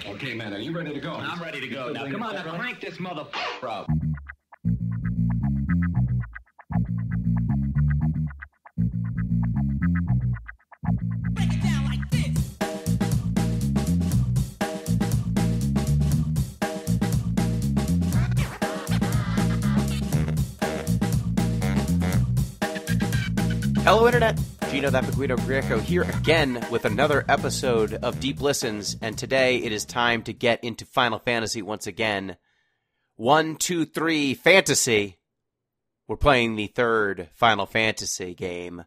Okay, man, are you ready to go? I'm ready to go. Now, come on, now crank this motherfucker up. Break it down like this. Hello, Internet. Gino, that Guido Greco here again with another episode of Deep Listens, and today it is time to get into Final Fantasy once again. 1, 2, 3, Fantasy. We're playing the third Final Fantasy game,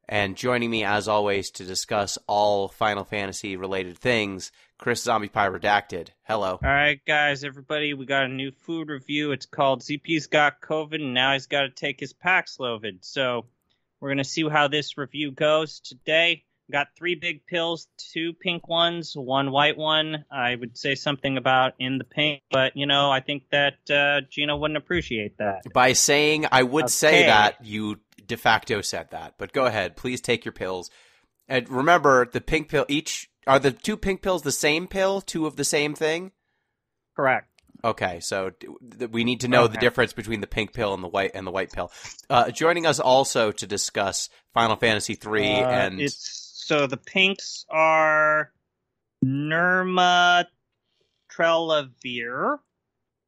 and joining me as always to discuss all Final Fantasy related things, Chris ZombiePie Redacted. Hello. All right, guys, everybody, we got a new food review. It's called ZP's Got COVID, and now he's got to take his Paxlovid. So we're going to see how this review goes today. Got 3 big pills, 2 pink ones, 1 white one. I would say something about in the pink, but, you know, I think that Gino wouldn't appreciate that. By saying I would say that, you de facto said that. But go ahead. Please take your pills. And remember, the pink pill, are the 2 pink pills the same pill? 2 of the same thing? Correct. Okay, so we need to know the difference between the pink pill and the white pill. Joining us also to discuss Final Fantasy III and so the pinks are Nirma Trelavir,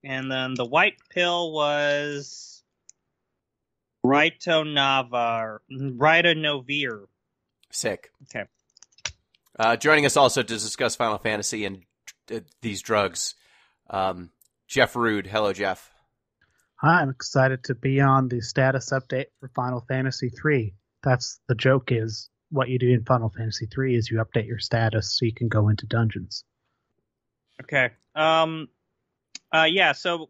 and then the white pill was Ritonavir. Sick. Okay. Joining us also to discuss Final Fantasy and these drugs, Jeff Rud. Hello, Jeff. Hi, I'm excited to be on the status update for Final Fantasy III. That's the joke is what you do in Final Fantasy III is you update your status so you can go into dungeons. Okay. Yeah, so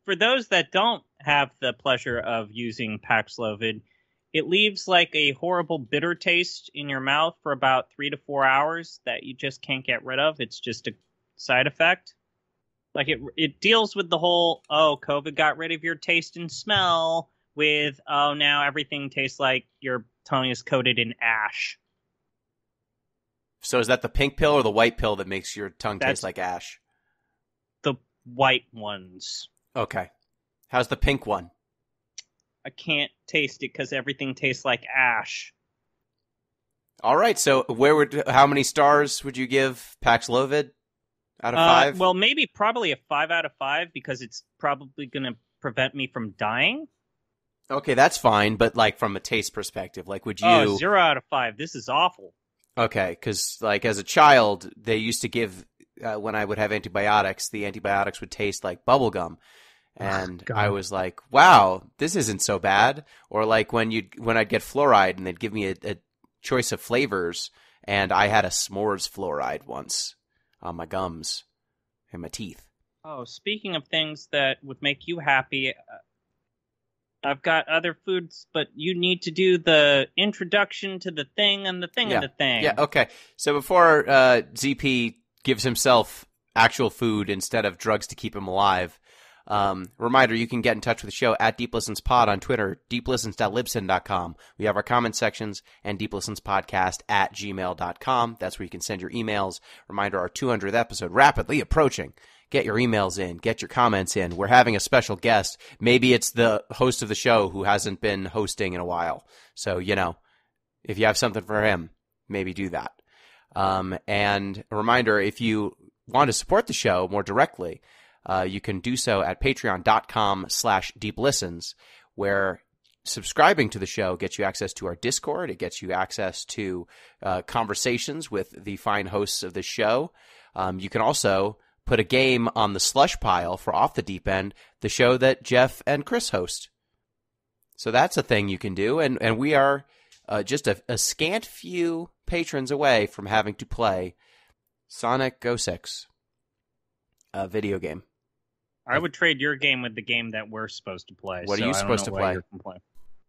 for those that don't have the pleasure of using Paxlovid, it leaves like a horrible bitter taste in your mouth for about 3 to 4 hours that you just can't get rid of. It's just a side effect. Like it deals with the whole, COVID got rid of your taste and smell with, now everything tastes like your tongue is coated in ash. So is that the pink pill or the white pill that makes your tongue taste like ash? The white ones. Okay. How's the pink one? I can't taste it because everything tastes like ash. All right, so how many stars would you give Paxlovid out of 5? Well, probably a 5 out of 5 because it's probably going to prevent me from dying. Okay, that's fine, but like from a taste perspective, like would you... Oh, 0 out of 5. This is awful. Okay, because like as a child, they used to give, when I would have antibiotics, the antibiotics would taste like bubble gum. And I was like, wow, this isn't so bad. Or like when I'd get fluoride and they'd give me a choice of flavors, and I had a s'mores fluoride once on my gums and my teeth. Oh, speaking of things that would make you happy, I've got other foods, but you need to do the introduction to the thing and the thing and the thing. Yeah, okay. So before ZP gives himself actual food instead of drugs to keep him alive, reminder, you can get in touch with the show at DeepListensPod on Twitter, deeplistens.libsyn.com. We have our comment sections, and deeplistenspodcast@gmail.com. That's where you can send your emails. Reminder, our 200th episode rapidly approaching. Get your emails in. Get your comments in. We're having a special guest. Maybe it's the host of the show who hasn't been hosting in a while. So, you know, if you have something for him, maybe do that. And a reminder, if you want to support the show more directly, you can do so at patreon.com/deeplistens, where subscribing to the show gets you access to our Discord. It gets you access to conversations with the fine hosts of the show. You can also put a game on the slush pile for Off the Deep End, the show that Jeff and Chris host. So that's a thing you can do, and we are just a scant few patrons away from having to play Sonic 06, a video game. I would trade your game with the game that we're supposed to play. What are you supposed to play?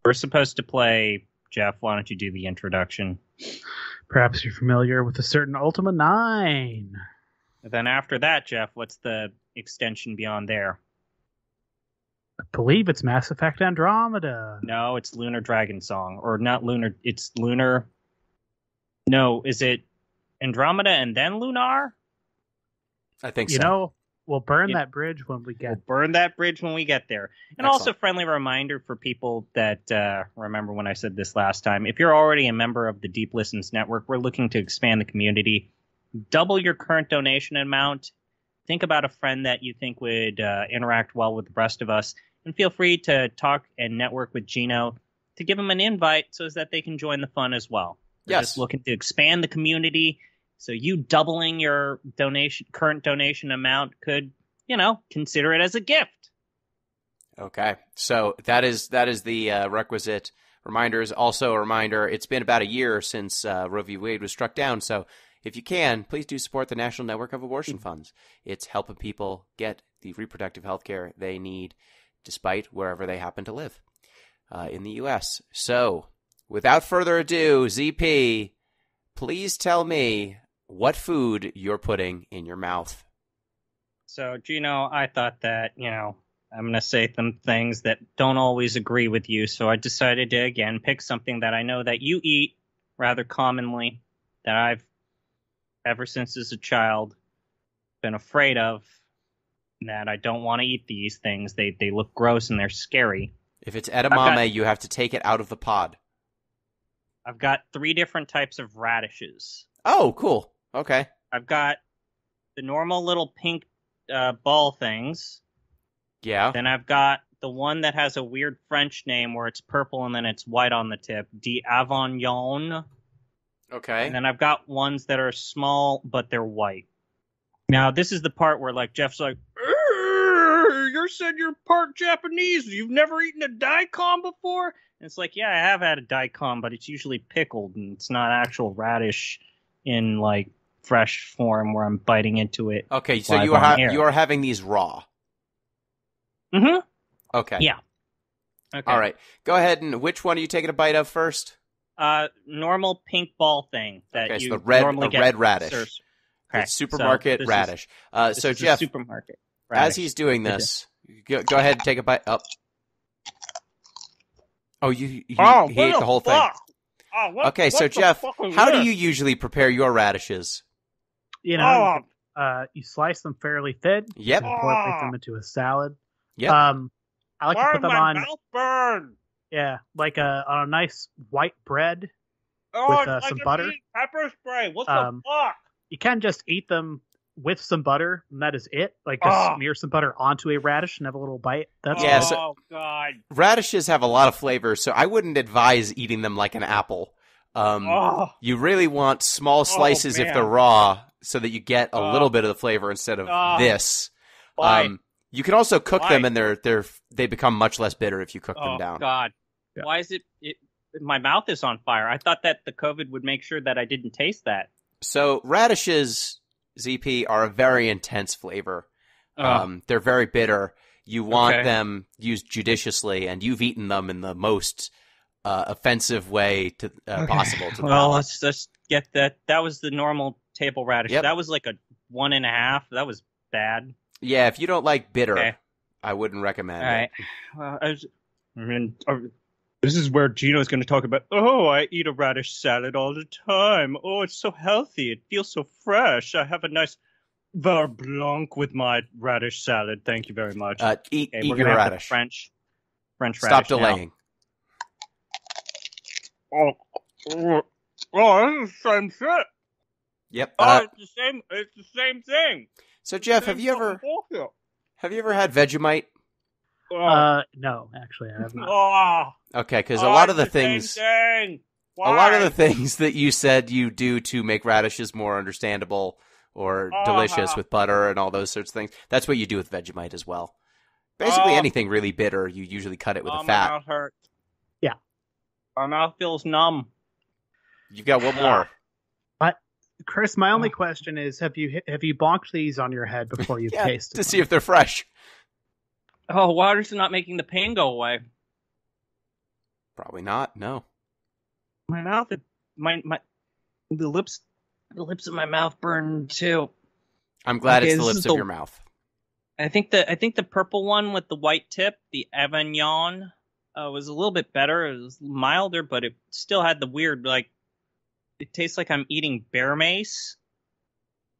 We're supposed to play, Jeff, why don't you do the introduction? Perhaps you're familiar with a certain Ultima 9. And then after that, Jeff, what's the extension beyond there? I believe it's Mass Effect Andromeda. No, it's Lunar Dragon Song. Or not Lunar, it's Lunar... No, is it Andromeda and then Lunar? I think You so. know, we'll burn Yeah. that bridge when we We'll get. burn that bridge when we get there. And Excellent. also, friendly reminder for people that remember when I said this last time. If you're already a member of the Deep Listens Network, we're looking to expand the community. Double your current donation amount. Think about a friend that you think would interact well with the rest of us. And feel free to talk and network with Gino to give them an invite so that they can join the fun as well. We're Yes. just looking to expand the community. So you doubling your current donation amount could, consider it as a gift. Okay, so that is the requisite reminders. Also a reminder, it's been about a year since Roe v. Wade was struck down, so if you can, please do support the National Network of Abortion Funds. It's helping people get the reproductive health care they need despite wherever they happen to live in the U.S. So, without further ado, ZP, please tell me what food you're putting in your mouth. So, Gino, I thought that, I'm going to say some things that don't always agree with you. So I decided to, again, pick something that I know that you eat rather commonly, that I've, ever since as a child, been afraid of, that I don't want to eat these things. They look gross and they're scary. If it's edamame, you have to take it out of the pod. I've got 3 different types of radishes. Oh, cool. Okay. I've got the normal little pink ball things. Yeah. Then I've got the one that has a weird French name where it's purple and then it's white on the tip. D'Avignon. Okay. And then I've got ones that are small, but they're white. Now, this is the part where, Jeff's like, you said you're part Japanese. You've never eaten a daikon before? And it's like, yeah, I have had a daikon, but it's usually pickled, and it's not actual radish in, fresh form where I'm biting into it. Okay, so live you on air. are having these raw. Mm-hmm. Okay. Yeah. Okay. All right. Go ahead, and which one are you taking a bite of first? Normal pink ball thing that Okay, so you the red- normally a get red radish. served. The Okay, supermarket so this radish. This So is a Jeff, supermarket as radish. he's doing this, go ahead and take a bite. Oh, he ate the whole thing. Okay, so Jeff, how do you usually prepare your radishes? You slice them fairly thin. Yep. Incorporate them into a salad. Yep. I like to put them on. Mouth burn. Yeah, on a nice white bread. Oh, With, it's some like butter. I'm eating pepper spray. What the Um, fuck? You can just eat them with some butter, and that is it. Just smear some butter onto a radish and have a little bite. That's Yeah, it. so- Oh God. Radishes have a lot of flavor, so I wouldn't advise eating them like an apple. You really want small slices if man. they're raw, so that you get a little bit of the flavor instead of this. Why? You can also cook Why? them, and they become much less bitter if you cook them down. God. Yeah. Why is it? My mouth is on fire. I thought that the COVID would make sure that I didn't taste that. So radishes, ZP, are a very intense flavor. They're very bitter. You want them used judiciously, and you've eaten them in the most offensive way possible. To the Well, palate. let's get that. That was the normal table radish. Yep. That was like a 1.5. That was bad. Yeah, if you don't like bitter, Okay. I wouldn't recommend All right. it. Well, this is where Gino's going to talk about, I eat a radish salad all the time. Oh, it's so healthy. It feels so fresh. I have a nice Vin Blanc with my radish salad. Thank you very much. Eat we're your gonna have the radish. French Stop radish delaying. now. Oh, this is the same shit. Yep. It's the same thing. So Jeff, have you ever had Vegemite? No, actually, I have not. Okay, because a lot of the things, Same thing. a lot of the things that you said you do to make radishes more understandable or delicious with butter and all those sorts of things, that's what you do with Vegemite as well. Basically, anything really bitter, you usually cut it with a My fat. mouth hurts. Yeah. My mouth feels numb. You've got one more. Chris, my only question is: Have you bonked these on your head before you've Yeah, tasted to them? see if they're fresh. Oh, water's not making the pain go away. Probably not. No. My mouth, the lips of my mouth burn too. I'm glad Okay, it's the this lips is of the- your mouth. I think the purple one with the white tip, the Avignon, was a little bit better. It was milder, but it still had the weird, it tastes like I'm eating bear mace.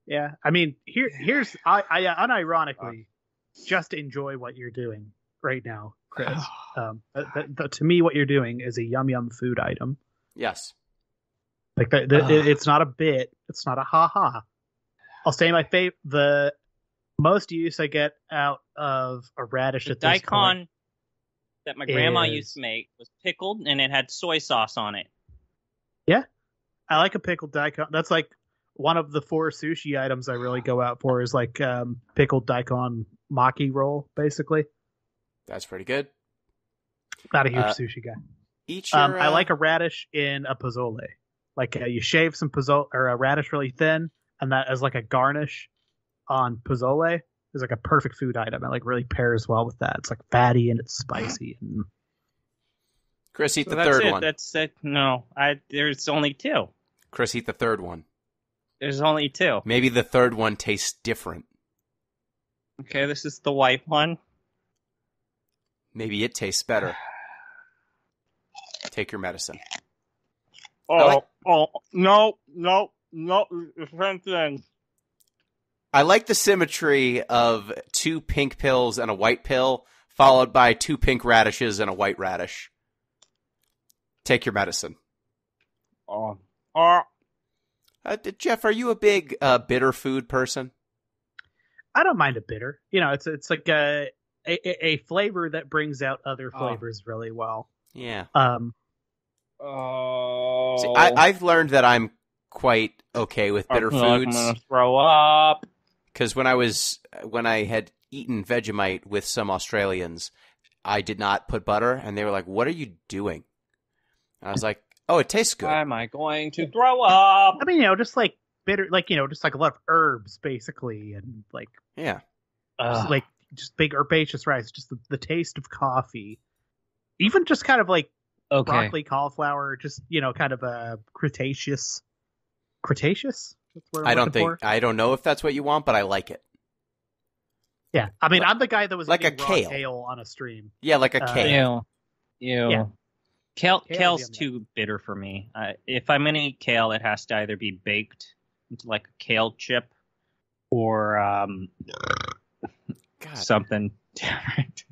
Yeah. I mean, here's I unironically just enjoy what you're doing right now, Chris. To me, what you're doing is a yum yum food item. Yes. Like it's not a bit. It's not a ha ha. I'll say the most use I get out of a radish at this daikon point that my grandma used to make was pickled and it had soy sauce on it. Yeah, I like a pickled daikon. That's like one of the 4 sushi items I really go out for is like pickled daikon maki roll, basically. That's pretty good. Not a huge sushi guy. I like a radish in a pozole. Like you shave some pozole or a radish really thin, and that as like a garnish on pozole is like a perfect food item. It like really pairs well with that. It's like fatty and it's spicy. And... Chris, eat the third one. That's it. No, there's only 2. Chris, eat the third one. There's only 2. Maybe the third one tastes different. Okay, this is the white one. Maybe it tastes better. Take your medicine. No, same thing. I like the symmetry of 2 pink pills and a white pill, followed by 2 pink radishes and a white radish. Take your medicine. Jeff, are you a big bitter food person? I don't mind a bitter. You know, it's like a flavor that brings out other flavors really well. Yeah. Oh. See, I've learned that I'm quite okay with bitter foods. I'm gonna throw up. Because when I had eaten Vegemite with some Australians, I did not put butter, and they were like, "What are you doing?" And I was like, "Oh, it tastes good." Am I going to throw up? I mean, just like bitter, like just like a lot of herbs, basically, and like just big herbaceous rice, just the taste of coffee, even just kind of like broccoli, cauliflower, just kind of a Cretaceous. I don't know if that's what you want, but I like it. Yeah, I mean, I'm the guy that was like eating a kale. raw kale on a stream. Yeah, like a kale. Ew. Yeah. Kale's too bitter for me. If I'm gonna eat kale, it has to either be baked into like a kale chip or something different.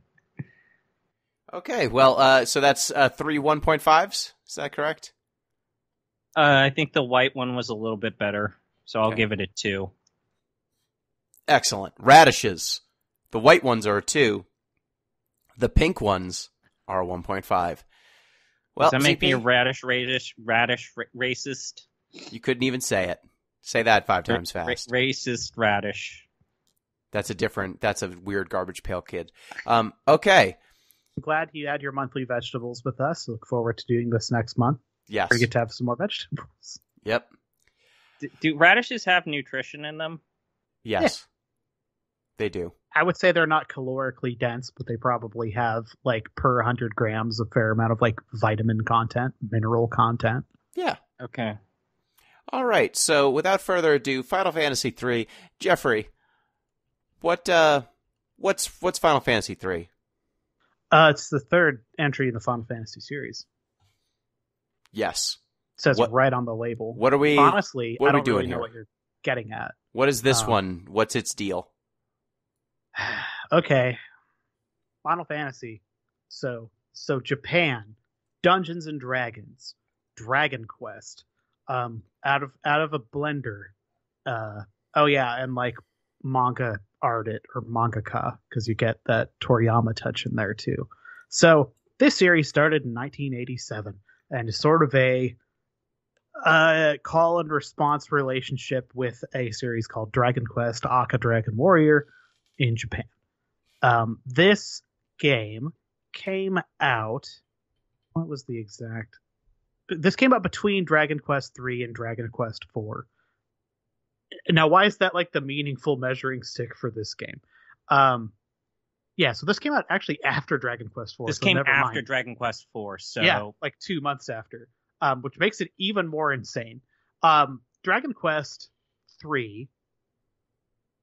Okay, well, so that's 3 1.5s. Is that correct? I think the white one was a little bit better, so I'll give it a 2. Excellent. Radishes. The white ones are a 2. The pink ones are a 1.5. Well, does that make me a radish racist? You couldn't even say it. Say that 5 times fast. Racist radish. That's a weird Garbage Pail Kid. Okay. I'm glad you had your monthly vegetables with us. Look forward to doing this next month. Yes. We get to have some more vegetables. Yep. Do radishes have nutrition in them? Yes. Yeah. They do. I would say they're not calorically dense, but they probably have, like, per 100 grams, a fair amount of, like, vitamin content, mineral content. Yeah. Okay. All right. So, without further ado, Final Fantasy 3. Jeffrey, what's Final Fantasy 3? It's the 3rd entry in the Final Fantasy series. Yes. It says right on the label. What are we? Honestly, what I are we don't doing really know here? what you're getting at. What is this one? What's its deal? Okay. Final Fantasy. So Japan, Dungeons and Dragons, Dragon Quest, out of a blender. And like manga art it or mangaka, because you get that Toriyama touch in there too. So this series started in 1987 and is sort of a call and response relationship with a series called Dragon Quest Aka Dragon Warrior in Japan. This game came out. What was the exact? This came out between Dragon Quest 3 and Dragon Quest 4. Now, why is that like the meaningful measuring stick for this game? So this came out actually after Dragon Quest 4. This came after Dragon Quest 4, so yeah, like 2 months after, which makes it even more insane. Dragon Quest 3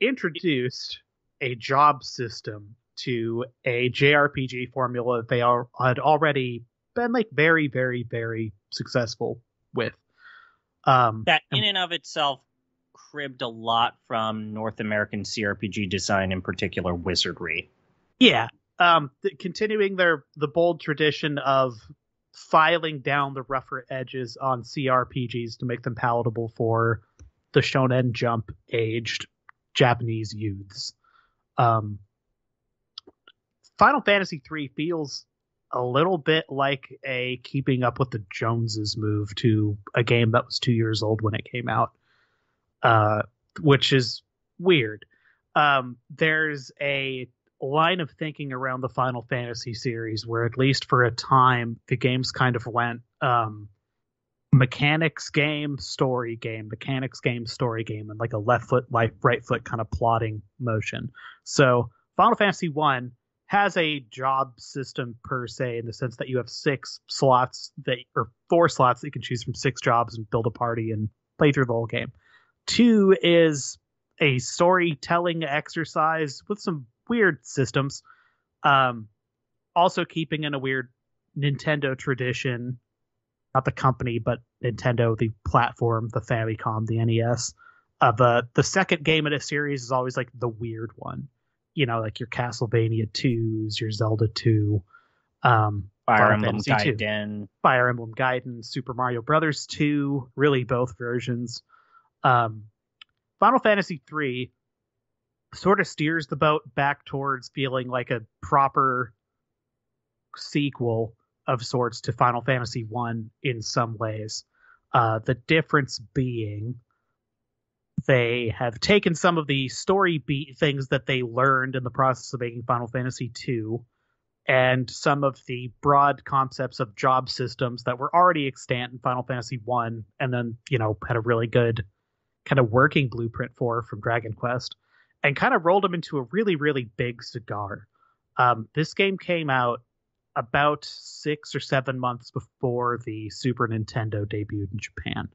introduced a job system to a JRPG formula they had already been like very, very, very successful with. That in and of itself cribbed a lot from North American CRPG design, in particular Wizardry. Yeah, continuing the bold tradition of filing down the rougher edges on CRPGs to make them palatable for the Shonen Jump aged Japanese youths. Final Fantasy III feels a little bit like a Keeping Up with the Joneses move to a game that was 2 years old when it came out, which is weird. There's a line of thinking around the Final Fantasy series where, at least for a time, the games kind of went mechanics game, story game, mechanics game, story game, and like a left foot, right foot kind of plotting motion. So Final Fantasy 1 has a job system per se, in the sense that you have 4 slots that you can choose from 6 jobs and build a party and play through the whole game. 2 is a storytelling exercise with some weird systems, also keeping in a weird Nintendo tradition, not the company, but Nintendo, the platform, the Famicom, the NES. The second game in a series is always like the weird one. You know, like your Castlevania 2s, your Zelda 2, Fire Emblem Gaiden, Fire Emblem Gaiden, Super Mario Brothers 2, really both versions. Final Fantasy 3 sort of steers the boat back towards feeling like a proper sequel of sorts to Final Fantasy 1 in some ways. The difference being they have taken some of the story beat things that they learned in the process of making Final Fantasy 2 and some of the broad concepts of job systems that were already extant in Final Fantasy 1 and then, had a really good kind of working blueprint from Dragon Quest, and kind of rolled them into a really, really big cigar. This game came out about 6 or 7 months before the Super Nintendo debuted in Japan.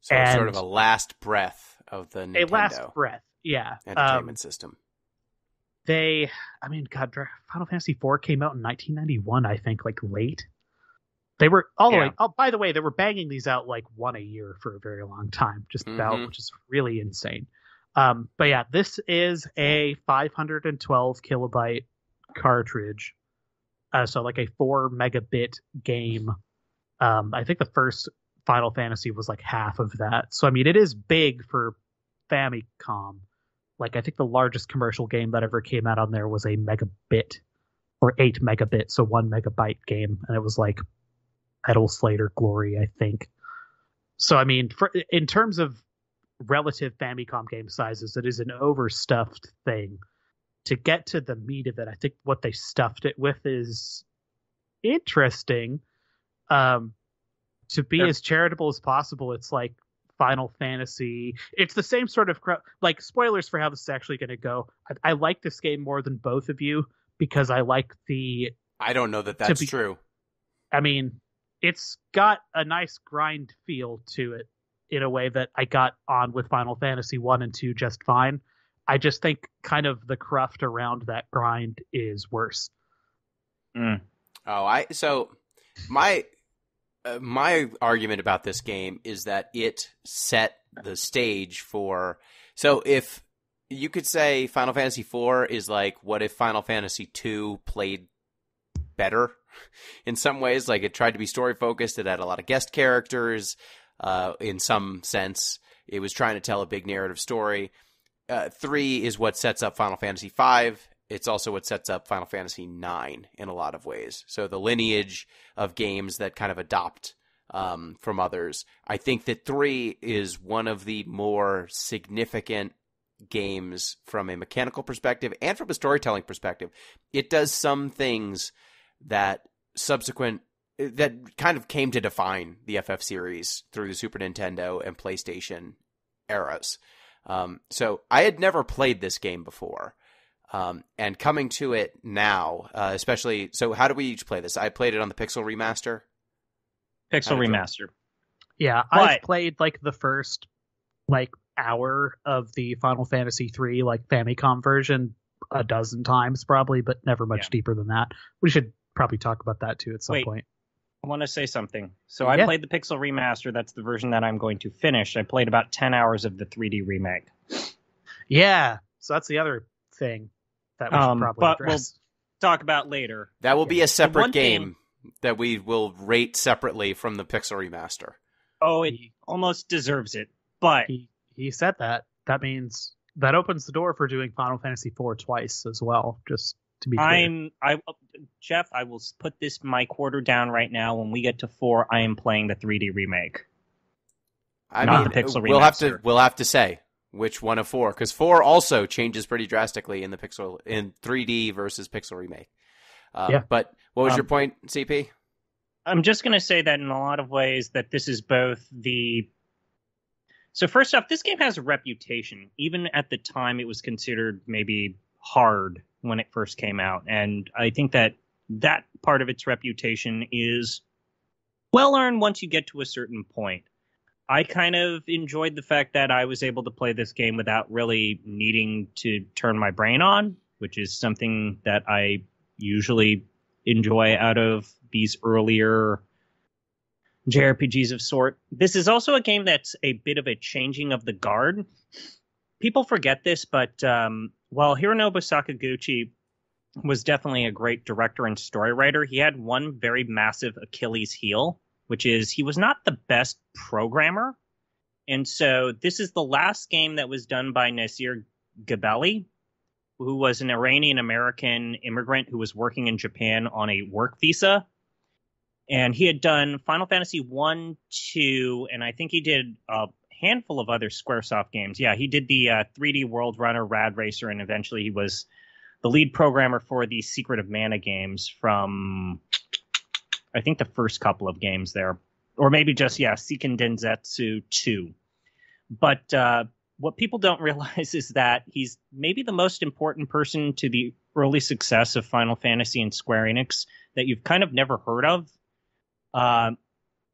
So it's sort of a last breath of the Nintendo. A last breath, yeah. Entertainment system. Final Fantasy IV came out in 1991, I think, like late. They were all the way. Oh, by the way, they were banging these out like one a year for a very long time, just about, which is really insane. But yeah, this is a 512 kilobyte cartridge. So like a 4 megabit game. I think the first Final Fantasy was like half of that. So, I mean, it is big for Famicom. Like, I think the largest commercial game that ever came out on there was a megabit or 8 megabit. So 1 megabyte game. And it was like Metal Slayer Glory, I think. So, I mean, in terms of relative Famicom game sizes, it is an overstuffed thing. To get to the meat of it, I think what they stuffed it with is interesting. To be as charitable as possible, it's like Final Fantasy. It's the same sort of like, spoilers for how this is actually going to go. I like this game more than both of you because I like the. I don't know that that's true. I mean, it's got a nice grind feel to it in a way that I got on with Final Fantasy 1 and 2 just fine. I just think kind of the cruft around that grind is worse. My argument about this game is that it set the stage for. So if you could say Final Fantasy IV is like, what if Final Fantasy II played better in some ways? Like, it tried to be story focused. It had a lot of guest characters. In some sense, it was trying to tell a big narrative story. 3 is what sets up Final Fantasy V. It's also what sets up Final Fantasy IX in a lot of ways. So the lineage of games that kind of adopt from others. I think that 3 is one of the more significant games from a mechanical perspective and from a storytelling perspective. It does some things that kind of came to define the FF series through the Super Nintendo and PlayStation eras. So I had never played this game before. And coming to it now, especially, so how do we each play this? I played it on the Pixel Remaster. Remaster. Yeah, I've played like the first hour of the Final Fantasy 3 Famicom version a dozen times probably, but never much deeper than that. We should probably talk about that too at some point. I want to say something. So I Yeah. played the Pixel Remaster. That's the version that I'm going to finish. I played about 10 hours of the 3D remake. Yeah. So that's the other thing that we should probably but address. We'll talk about later. That will be a separate one game that we will rate separately from the Pixel Remaster. Oh, it almost deserves it. But He said that. That means that opens the door for doing Final Fantasy IV twice as well, just to be clear. Jeff, I will put my quarter down right now. When we get to 4, I am playing the 3D remake. Not the Pixel Remaster. We'll have to say which one of 4, because 4 also changes pretty drastically in 3D versus Pixel remake. Yeah. But what was your point, CP? I'm just going to say that in a lot of ways that this is both So first off, this game has a reputation. Even at the time, it was considered maybe hard when it first came out. And I think that part of its reputation is well earned once you get to a certain point. I kind of enjoyed the fact that I was able to play this game without really needing to turn my brain on, which is something that I usually enjoy out of these earlier JRPGs of sort. This is also a game that's a bit of a changing of the guard. People forget this, but while Hironobu Sakaguchi was definitely a great director and story writer, he had one very massive Achilles heel, which is he was not the best programmer. And so this is the last game that was done by Nasir Gabelli, who was an Iranian-American immigrant who was working in Japan on a work visa. And he had done Final Fantasy 1, 2, and I think he did a handful of other Squaresoft games. Yeah, he did the 3D World Runner, Rad Racer, and eventually he was the lead programmer for the Secret of Mana games from, I think, the first couple of games there. Or maybe just, Seiken Densetsu 2. But what people don't realize is that he's maybe the most important person to the early success of Final Fantasy and Square Enix that you've kind of never heard of.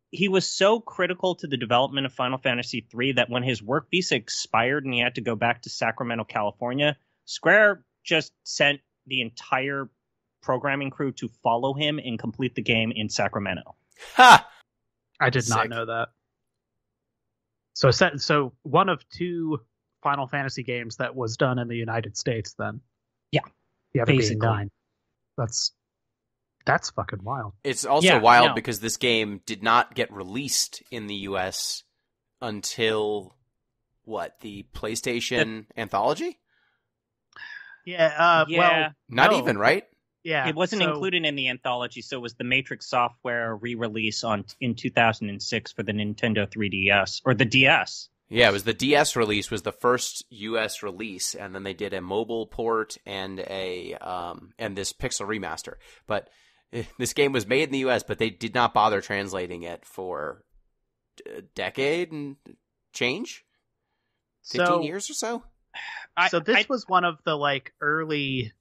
He was so critical to the development of Final Fantasy III that when his work visa expired and he had to go back to Sacramento, California, Square just sent the entire programming crew to follow him and complete the game in Sacramento. Ha! I did not know that. So one of 2 Final Fantasy games that was done in the United States then. Yeah. The other basically. being 9. That's fucking wild. It's also wild because this game did not get released in the US until the PlayStation Anthology? Yeah, well, not no. even, right? Yeah. It wasn't included in the anthology, so it was the Matrix Software re-release in 2006 for the Nintendo 3DS, or the DS. Yeah, it was the DS release was the first US release, and then they did a mobile port and and this Pixel remaster. But this game was made in the US, but they did not bother translating it for a decade and change? 15 years or so? So this was one of the early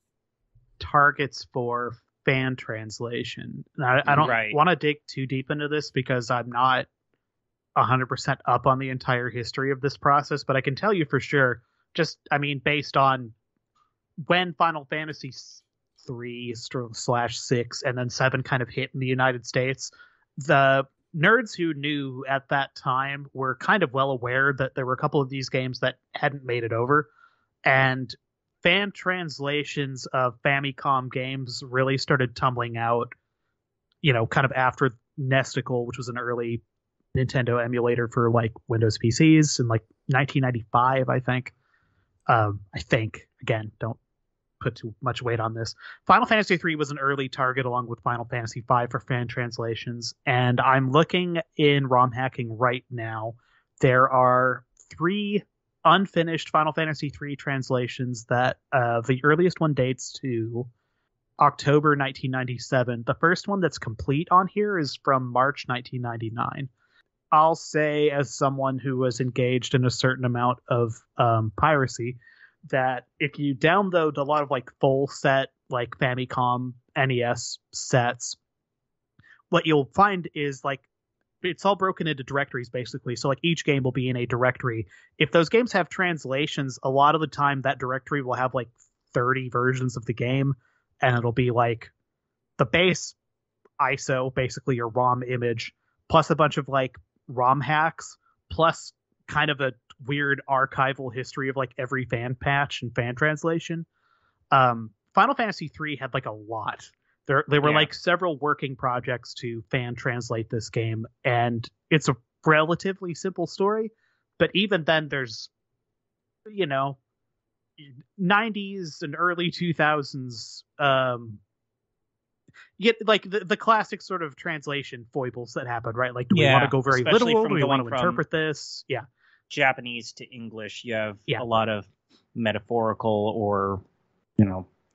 targets for fan translation. And I don't want to dig too deep into this because I'm not 100% up on the entire history of this process, but I can tell you for sure, based on when Final Fantasy 3/6 and then 7 kind of hit in the United States, the nerds who knew at that time were kind of well aware that there were a couple of these games that hadn't made it over, and fan translations of Famicom games really started tumbling out, kind of after Nesticle, which was an early Nintendo emulator for Windows PCs in 1995, I think. Again, don't put too much weight on this. Final Fantasy III was an early target along with Final Fantasy V for fan translations, and I'm looking in ROM hacking right now. There are 3 unfinished Final Fantasy III translations that the earliest one dates to October 1997. The first one that's complete on here is from March 1999. I'll say, as someone who was engaged in a certain amount of piracy, that if you download a lot of full set Famicom NES sets, what you'll find is it's all broken into directories basically. So each game will be in a directory. If those games have translations, a lot of the time that directory will have 30 versions of the game, and it'll be the base ISO, basically your ROM image, plus a bunch of like ROM hacks, plus kind of a weird archival history of like every fan patch and fan translation. Final Fantasy 3 had like a lot. There were like several working projects to fan translate this game, and it's a relatively simple story, but even then there's, 90s and early 2000s like the classic sort of translation foibles that happen, right? Like, do we want to go very literal? Do we want to interpret this? Yeah. Japanese to English, you have a lot of metaphorical or,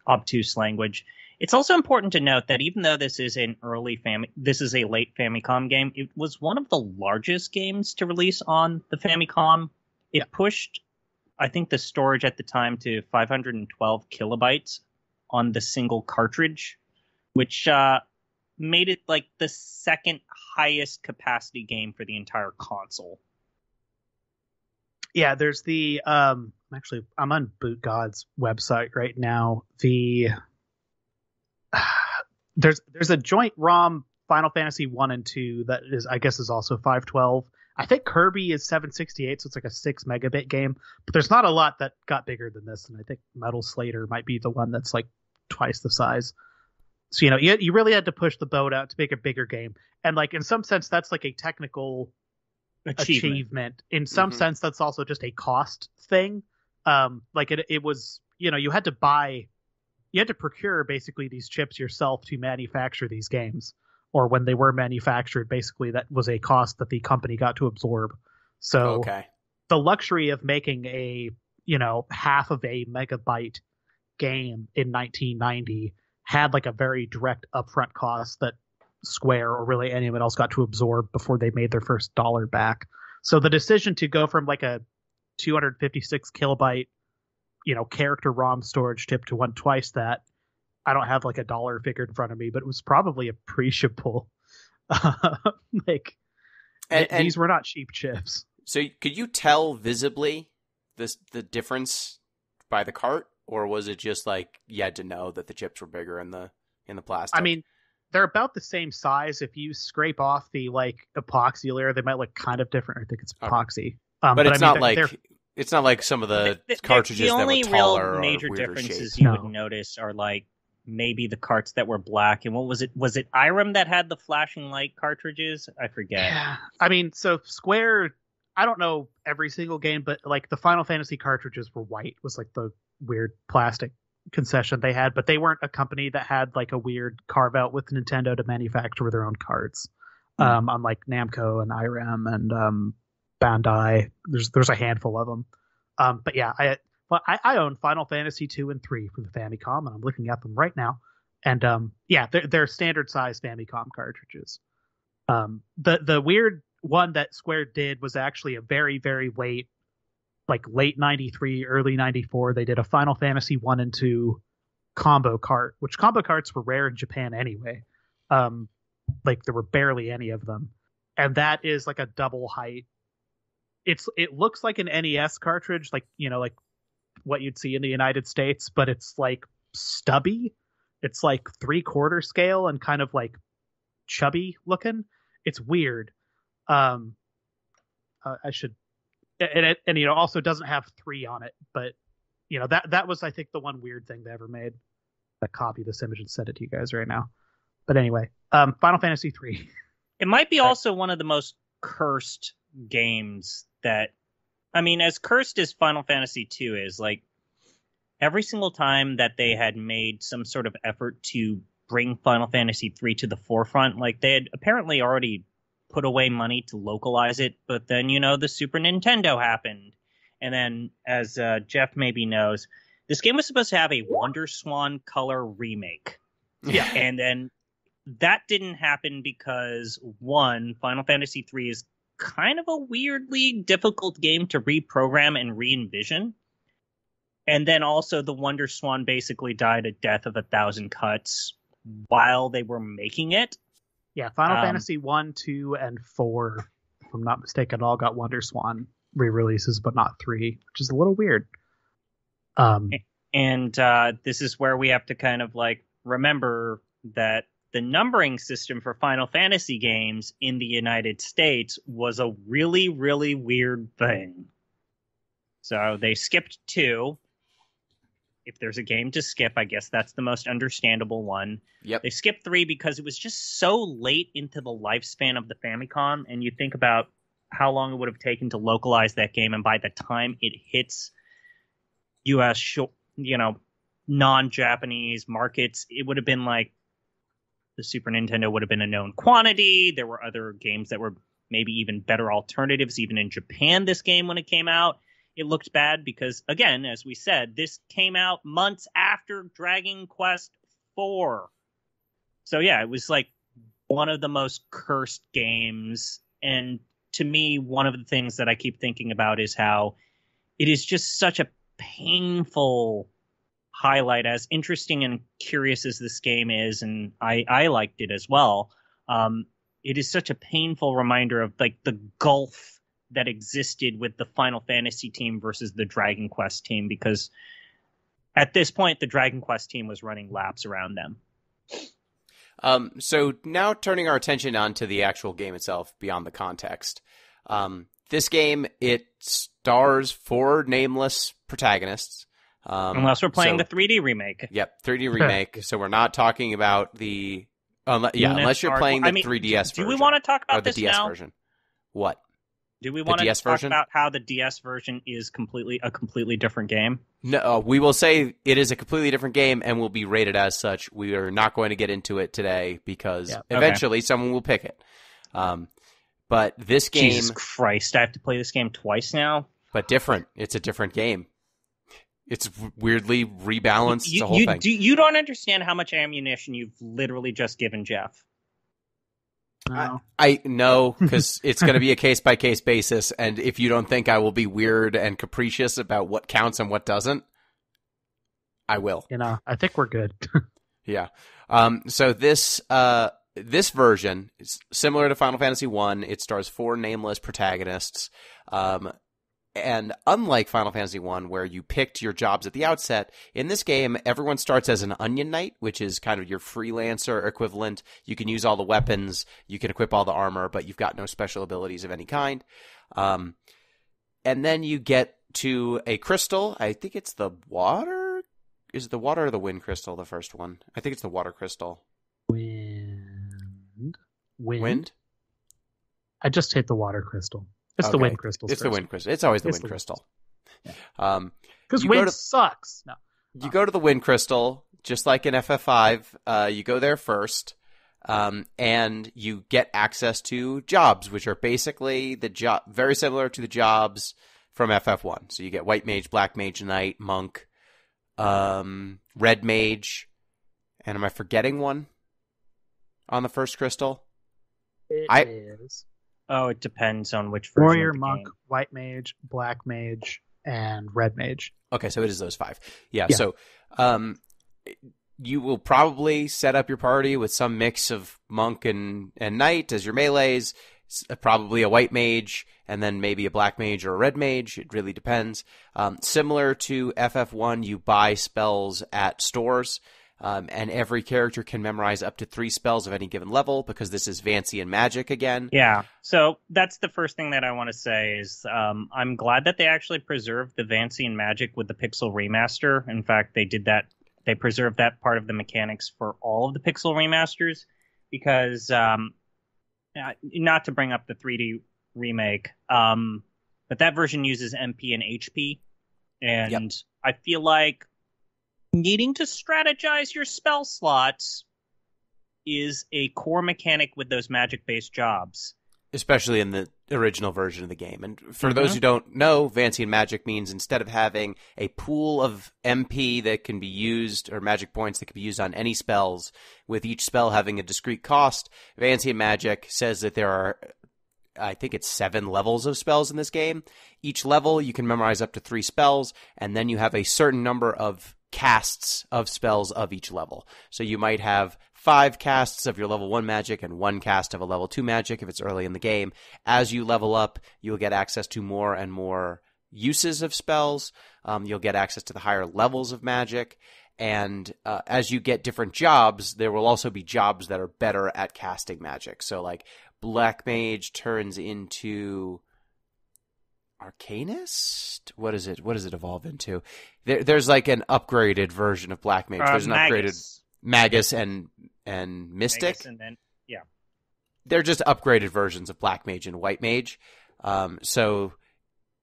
obtuse language. It's also important to note that even though this is a late Famicom game, it was one of the largest games to release on the Famicom. It pushed, I think, the storage at the time to 512 kilobytes on the single cartridge, which made it like the second highest capacity game for the entire console. Yeah, there's the I'm on Boot God's website right now. There's a joint ROM Final Fantasy 1 and 2 that is also 512. I think Kirby is 768, so it's like a 6 megabit game, but there's not a lot that got bigger than this, and I think Metal Slater might be the one that's like twice the size. So you really had to push the boat out to make a bigger game, and like in some sense that's like a technical achievement. In some sense that's also just a cost thing. Like it was, you had to procure basically these chips yourself to manufacture these games, or when they were manufactured, basically that was a cost that the company got to absorb. So the luxury of making a half of a megabyte game in 1990 had like a very direct upfront cost that Square or really anyone else got to absorb before they made their first dollar back. So the decision to go from like a 256 kilobyte character ROM storage chip to one twice that, I don't have like a dollar figure in front of me, but it was probably appreciable. These were not cheap chips. So could you tell visibly the difference by the cart, or was it just like you had to know that the chips were bigger in the plastic? I mean, they're about the same size. If you scrape off the like epoxy layer, they might look kind of different. I think it's epoxy, but it's not it's not like some of the cartridges that were taller. The only real major differences you would notice are like maybe the carts that were black, and what was it? Was it Irem that had the flashing light cartridges? I forget. Yeah, I mean, so Square, I don't know every single game, but like the Final Fantasy cartridges were white. Was like the weird plastic concession they had, but they weren't a company that had like a weird carve out with Nintendo to manufacture their own carts. Unlike Namco and Irem and Bandai, there's a handful of them. But yeah, I own Final Fantasy 2 and 3 for the Famicom, and I'm looking at them right now. And they're standard size Famicom cartridges. The weird one that Square did was actually a very, very late 93, early 94. They did a Final Fantasy 1 and 2 combo cart, which combo carts were rare in Japan anyway. There were barely any of them. And that is like a double height. It looks like an NES cartridge, like what you'd see in the United States, but it's like stubby. It's like 3/4 scale and kind of like chubby looking. It's weird. I should, and also doesn't have 3 on it, but that was, I think, the one weird thing they ever made. I copy this image and send it to you guys right now. But anyway, Final Fantasy 3. It might be also one of the most cursed games that, I mean, as cursed as Final Fantasy 2 is, like, every single time that they had made some sort of effort to bring Final Fantasy 3 to the forefront, like, they had apparently already put away money to localize it, but then, the Super Nintendo happened. And then, as Jeff maybe knows, this game was supposed to have a Wonder Swan color remake. Yeah. And then that didn't happen because, one, Final Fantasy 3 is kind of a weirdly difficult game to reprogram and re-envision. And then also the Wonder Swan basically died a death of 1,000 cuts while they were making it. Yeah, Final Fantasy 1, 2, and 4, if I'm not mistaken, all got Wonder Swan re-releases, but not 3, which is a little weird. And this is where we have to kind of like remember that the numbering system for Final Fantasy games in the United States was a really, really weird thing. So they skipped 2. If there's a game to skip, I guess that's the most understandable one. Yep. They skipped 3 because it was just so late into the lifespan of the Famicom, and you think about how long it would have taken to localize that game, and by the time it hits U.S., non-Japanese markets, it would have been like the Super Nintendo would have been a known quantity. There were other games that were maybe even better alternatives. Even in Japan, this game, when it came out, it looked bad because, again, as we said, this came out months after Dragon Quest IV. So, yeah, it was like one of the most cursed games. And to me, one of the things that I keep thinking about is how it is just such a painful highlight, as interesting and curious as this game is, and I liked it as well. It is such a painful reminder of like the gulf that existed with the Final Fantasy team versus the Dragon Quest team, because at this point the Dragon Quest team was running laps around them. So now turning our attention onto the actual game itself beyond the context. This game, it stars 4 nameless protagonists. Unless we're playing the 3D remake. Yep, 3D remake. So we're not talking about the... unless you're playing the 3DS version. Do we want to talk about the this DS now? version. What? Do we want to talk about how the DS version is a completely different game? No, we will say it is a completely different game and will be rated as such. We are not going to get into it today because eventually someone will pick it. But this game... Jesus Christ, I have to play this game twice now? But different. It's a different game. It's weirdly rebalanced. The whole thing. You don't understand how much ammunition you've literally just given Jeff. No. I know, because it's going to be a case-by-case basis, and if you don't think I will be weird and capricious about what counts and what doesn't, I will. I think we're good. Yeah. So this version is similar to Final Fantasy I. It stars 4 nameless protagonists. And unlike Final Fantasy I, where you picked your jobs at the outset, in this game, everyone starts as an Onion Knight, which is kind of your freelancer equivalent. You can use all the weapons, you can equip all the armor, but you've got no special abilities of any kind. And then you get to a crystal. I think it's the water? Is it the water or the wind crystal, the first one? I think it's the water crystal. Wind? I just hit the water crystal. It's the wind crystal. It's the wind crystal. It's always the wind crystal. Because wind sucks. No. You go to the wind crystal, just like in FF5. You go there first, and you get access to jobs, which are basically very similar to the jobs from FF1. So you get White Mage, Black Mage, Knight, Monk, Red Mage, and am I forgetting one on the first crystal? It is. Oh, it depends on which version. Warrior, of the Monk, game. White Mage, Black Mage, and Red Mage. Okay, so it is those 5. Yeah. So you will probably set up your party with some mix of Monk and Knight as your melees, probably a White Mage, and then maybe a Black Mage or a Red Mage. It really depends. Similar to FF1, you buy spells at stores. And every character can memorize up to 3 spells of any given level, because this is Vancian magic again. Yeah, so that's the first thing that I want to say is I'm glad that they actually preserved the Vancian magic with the Pixel remaster. In fact, they did that. They preserved that part of the mechanics for all of the Pixel remasters, because not to bring up the 3D remake, but that version uses MP and HP, and I feel like needing to strategize your spell slots is a core mechanic with those magic-based jobs. Especially in the original version of the game. And for those who don't know, Vancian magic means instead of having a pool of MP that can be used, or magic points that can be used on any spells, with each spell having a discrete cost, Vancian magic says that there are, I think it's 7 levels of spells in this game. Each level you can memorize up to 3 spells, and then you have a certain number of casts of spells of each level. So you might have 5 casts of your level 1 magic and 1 cast of a level 2 magic if it's early in the game. As you level up, you'll get access to more and more uses of spells. You'll get access to the higher levels of magic. And as you get different jobs, there will also be jobs that are better at casting magic. So like Black Mage turns into Arcanist? What is it? What does it evolve into? There's like an upgraded version of Black Mage. There's an upgraded Magus and Mystic. Magus and then, yeah. They're just upgraded versions of Black Mage and White Mage. So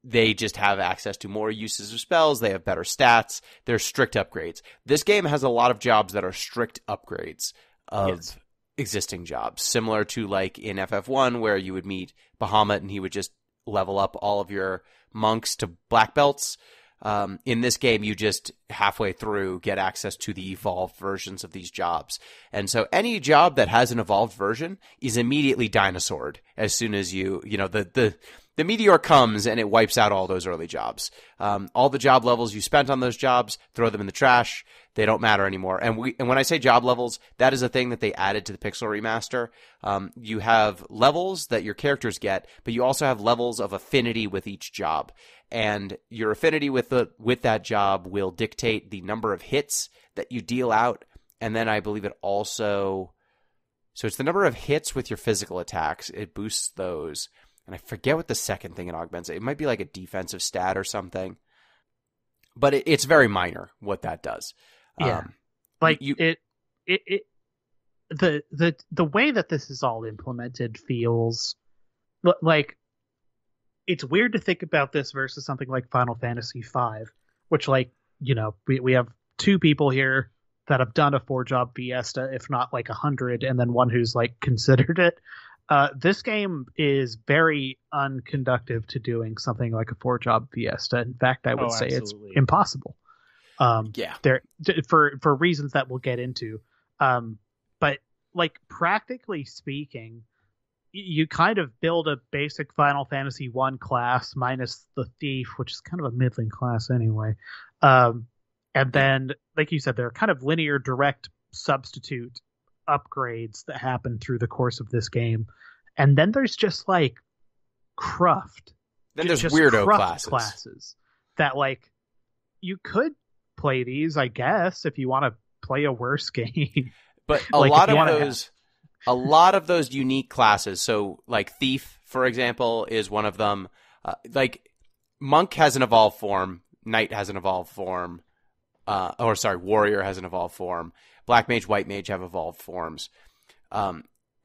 they just have access to more uses of spells. They have better stats. They're strict upgrades. This game has a lot of jobs that are strict upgrades of existing jobs, similar to like in FF1 where you would meet Bahamut and he would just level up all of your monks to black belts. In this game, you just halfway through get access to the evolved versions of these jobs. And so any job that has an evolved version is immediately dinosaured as soon as the meteor comes and it wipes out all those early jobs. All the job levels you spent on those jobs, throw them in the trash. They don't matter anymore. And when I say job levels, that is a thing that they added to the Pixel Remaster. You have levels that your characters get, but you also have levels of affinity with each job. And your affinity with that job will dictate the number of hits that you deal out. And then I believe it also... So it's the number of hits with your physical attacks. It boosts those. And I forget what the second thing it augments. It might be like a defensive stat or something. But it's very minor what that does. Yeah. The way that this is all implemented feels like it's weird to think about this versus something like Final Fantasy V, which we have two people here that have done a 4-job fiesta, if not like 100, and then one who's like considered it. This game is very unconductive to doing something like a 4-job fiesta. In fact, I would say it's impossible. For reasons that we'll get into. But like practically speaking, you kind of build a basic Final Fantasy 1 class minus the thief, which is kind of a middling class anyway. And then, like you said, there are kind of linear direct substitute upgrades that happen through the course of this game. And then there's just like cruft. Then there's weirdo classes that like you could play these, I guess, if you want to play a worse game. But a lot of those unique classes, so like Thief, for example, is one of them. Like Monk has an evolved form, Knight has an evolved form, Warrior has an evolved form, Black Mage, White Mage have evolved forms.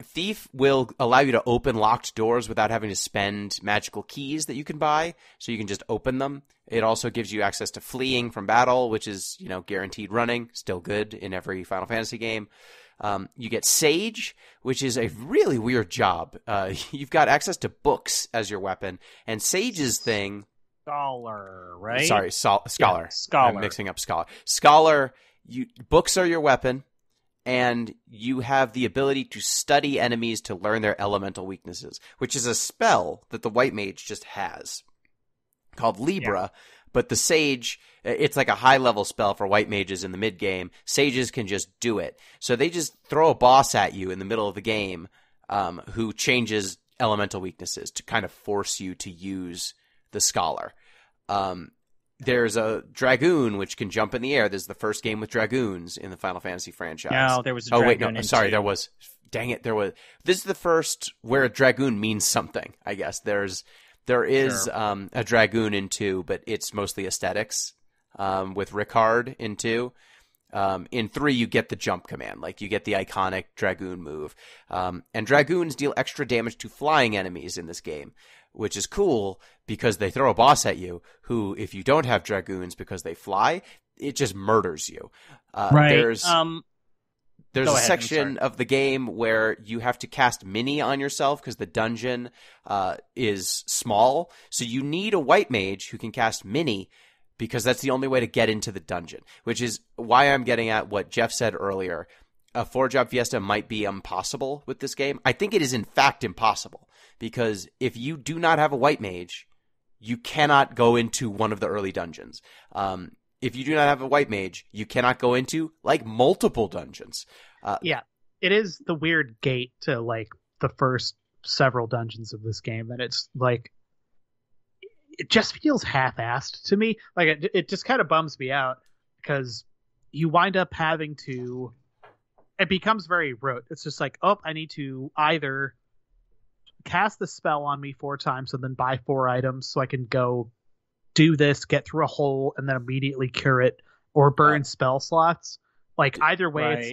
Thief will allow you to open locked doors without having to spend magical keys that you can buy, so you can just open them. It also gives you access to fleeing from battle, which is, guaranteed running, still good in every Final Fantasy game. You get Sage, which is a really weird job. You've got access to books as your weapon, and Sage's thing... Scholar, right? Sorry, Scholar. Yeah, Scholar. I'm mixing up Scholar. Scholar, books are your weapon, and you have the ability to study enemies to learn their elemental weaknesses, which is a spell that the White Mage just has, called Libra. Yeah. But the Sage, it's like a high-level spell for White Mages in the mid-game. Sages can just do it. So they just throw a boss at you in the middle of the game who changes elemental weaknesses to kind of force you to use the Scholar. There's a Dragoon, which can jump in the air. This is the first game with Dragoons in the Final Fantasy franchise. No, there was a Dragoon. There was. Dang it, there was. This is the first where a Dragoon means something, I guess. There is a Dragoon in 2, but it's mostly aesthetics with Ricard in 2. In 3, you get the jump command. Like, you get the iconic Dragoon move. And Dragoons deal extra damage to flying enemies in this game, which is cool because they throw a boss at you who, if you don't have Dragoons because they fly, it just murders you. Right. There's a section of the game where you have to cast Mini on yourself because the dungeon is small. So you need a White Mage who can cast Mini because that's the only way to get into the dungeon, which is why I'm getting at what Jeff said earlier. A 4-job fiesta might be impossible with this game. I think it is in fact impossible because if you do not have a White Mage, you cannot go into one of the early dungeons. If you do not have a White Mage, you cannot go into like multiple dungeons. It is the weird gate to like the first several dungeons of this game, and it's like it just feels half-assed to me. Like it just kind of bums me out because you wind up having to. It becomes very rote. It's just like, oh, I need to either cast the spell on me 4 times and then buy 4 items so I can go do this, get through a hole, and then immediately cure it, or burn spell slots. Like either way,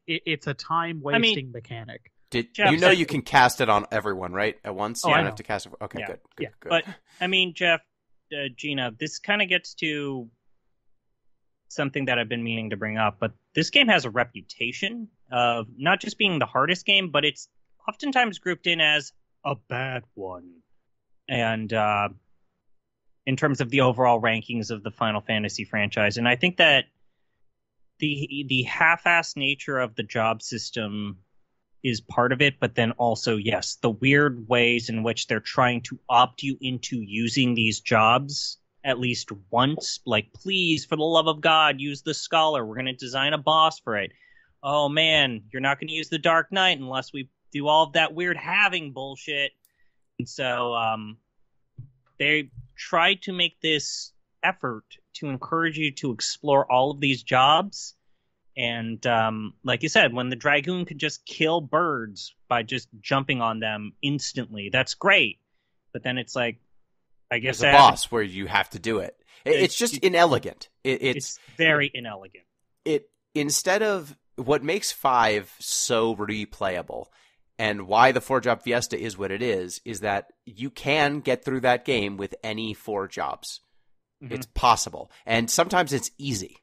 it's a time wasting mechanic. Jeff, you can cast it on everyone, right? At once? You don't have to cast it. Okay, good. But, I mean, Jeff, Gina, this kind of gets to something that I've been meaning to bring up, but this game has a reputation of not just being the hardest game, but it's oftentimes grouped in as a bad one. And in terms of the overall rankings of the Final Fantasy franchise. And I think that the half-assed nature of the job system is part of it, but then also, yes, the weird ways in which they're trying to opt you into using these jobs at least once. Like, please, for the love of God, use the Scholar. We're going to design a boss for it. Oh, man, you're not going to use the Dark Knight unless we do all of that weird halving bullshit. And so they tried to make this effort to encourage you to explore all of these jobs. And like you said, when the Dragoon could just kill birds by just jumping on them instantly, that's great. But then it's like, I guess there's a boss where you have to do it. It's just inelegant. It's very inelegant. Instead of what makes 5 so replayable, and why the 4-job Fiesta is what it is that you can get through that game with any 4 jobs. Mm-hmm. It's possible. And sometimes it's easy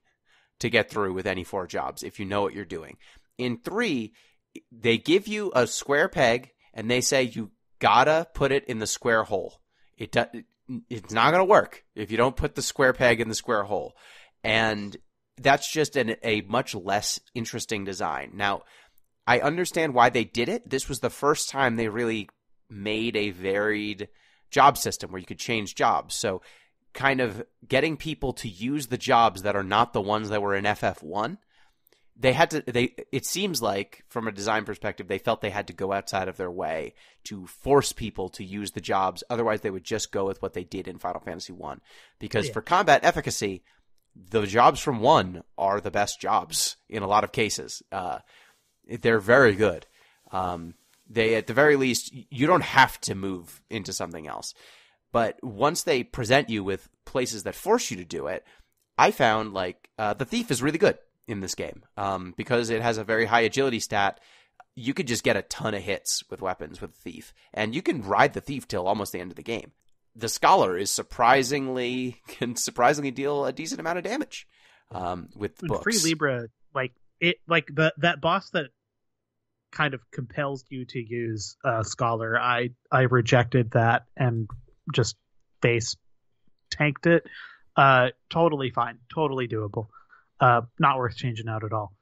to get through with any 4 jobs if you know what you're doing. In 3, they give you a square peg, and they say you gotta put it in the square hole. It's not going to work if you don't put the square peg in the square hole. And that's just a much less interesting design. Now, I understand why they did it. This was the first time they really made a varied job system where you could change jobs. So kind of getting people to use the jobs that are not the ones that were in FF1, it seems like from a design perspective, they felt they had to go outside of their way to force people to use the jobs. Otherwise, they would just go with what they did in Final Fantasy 1. Because for combat efficacy, the jobs from 1 are the best jobs in a lot of cases. They're very good. They, at the very least, you don't have to move into something else. But once they present you with places that force you to do it, I found like the Thief is really good in this game because it has a very high agility stat. You could just get a ton of hits with weapons with the Thief, and you can ride the Thief till almost the end of the game. The Scholar is can surprisingly deal a decent amount of damage with books. Free Libra, that boss that kind of compels you to use Scholar. I rejected that and just face tanked it. Totally fine, totally doable. Not worth changing out at all.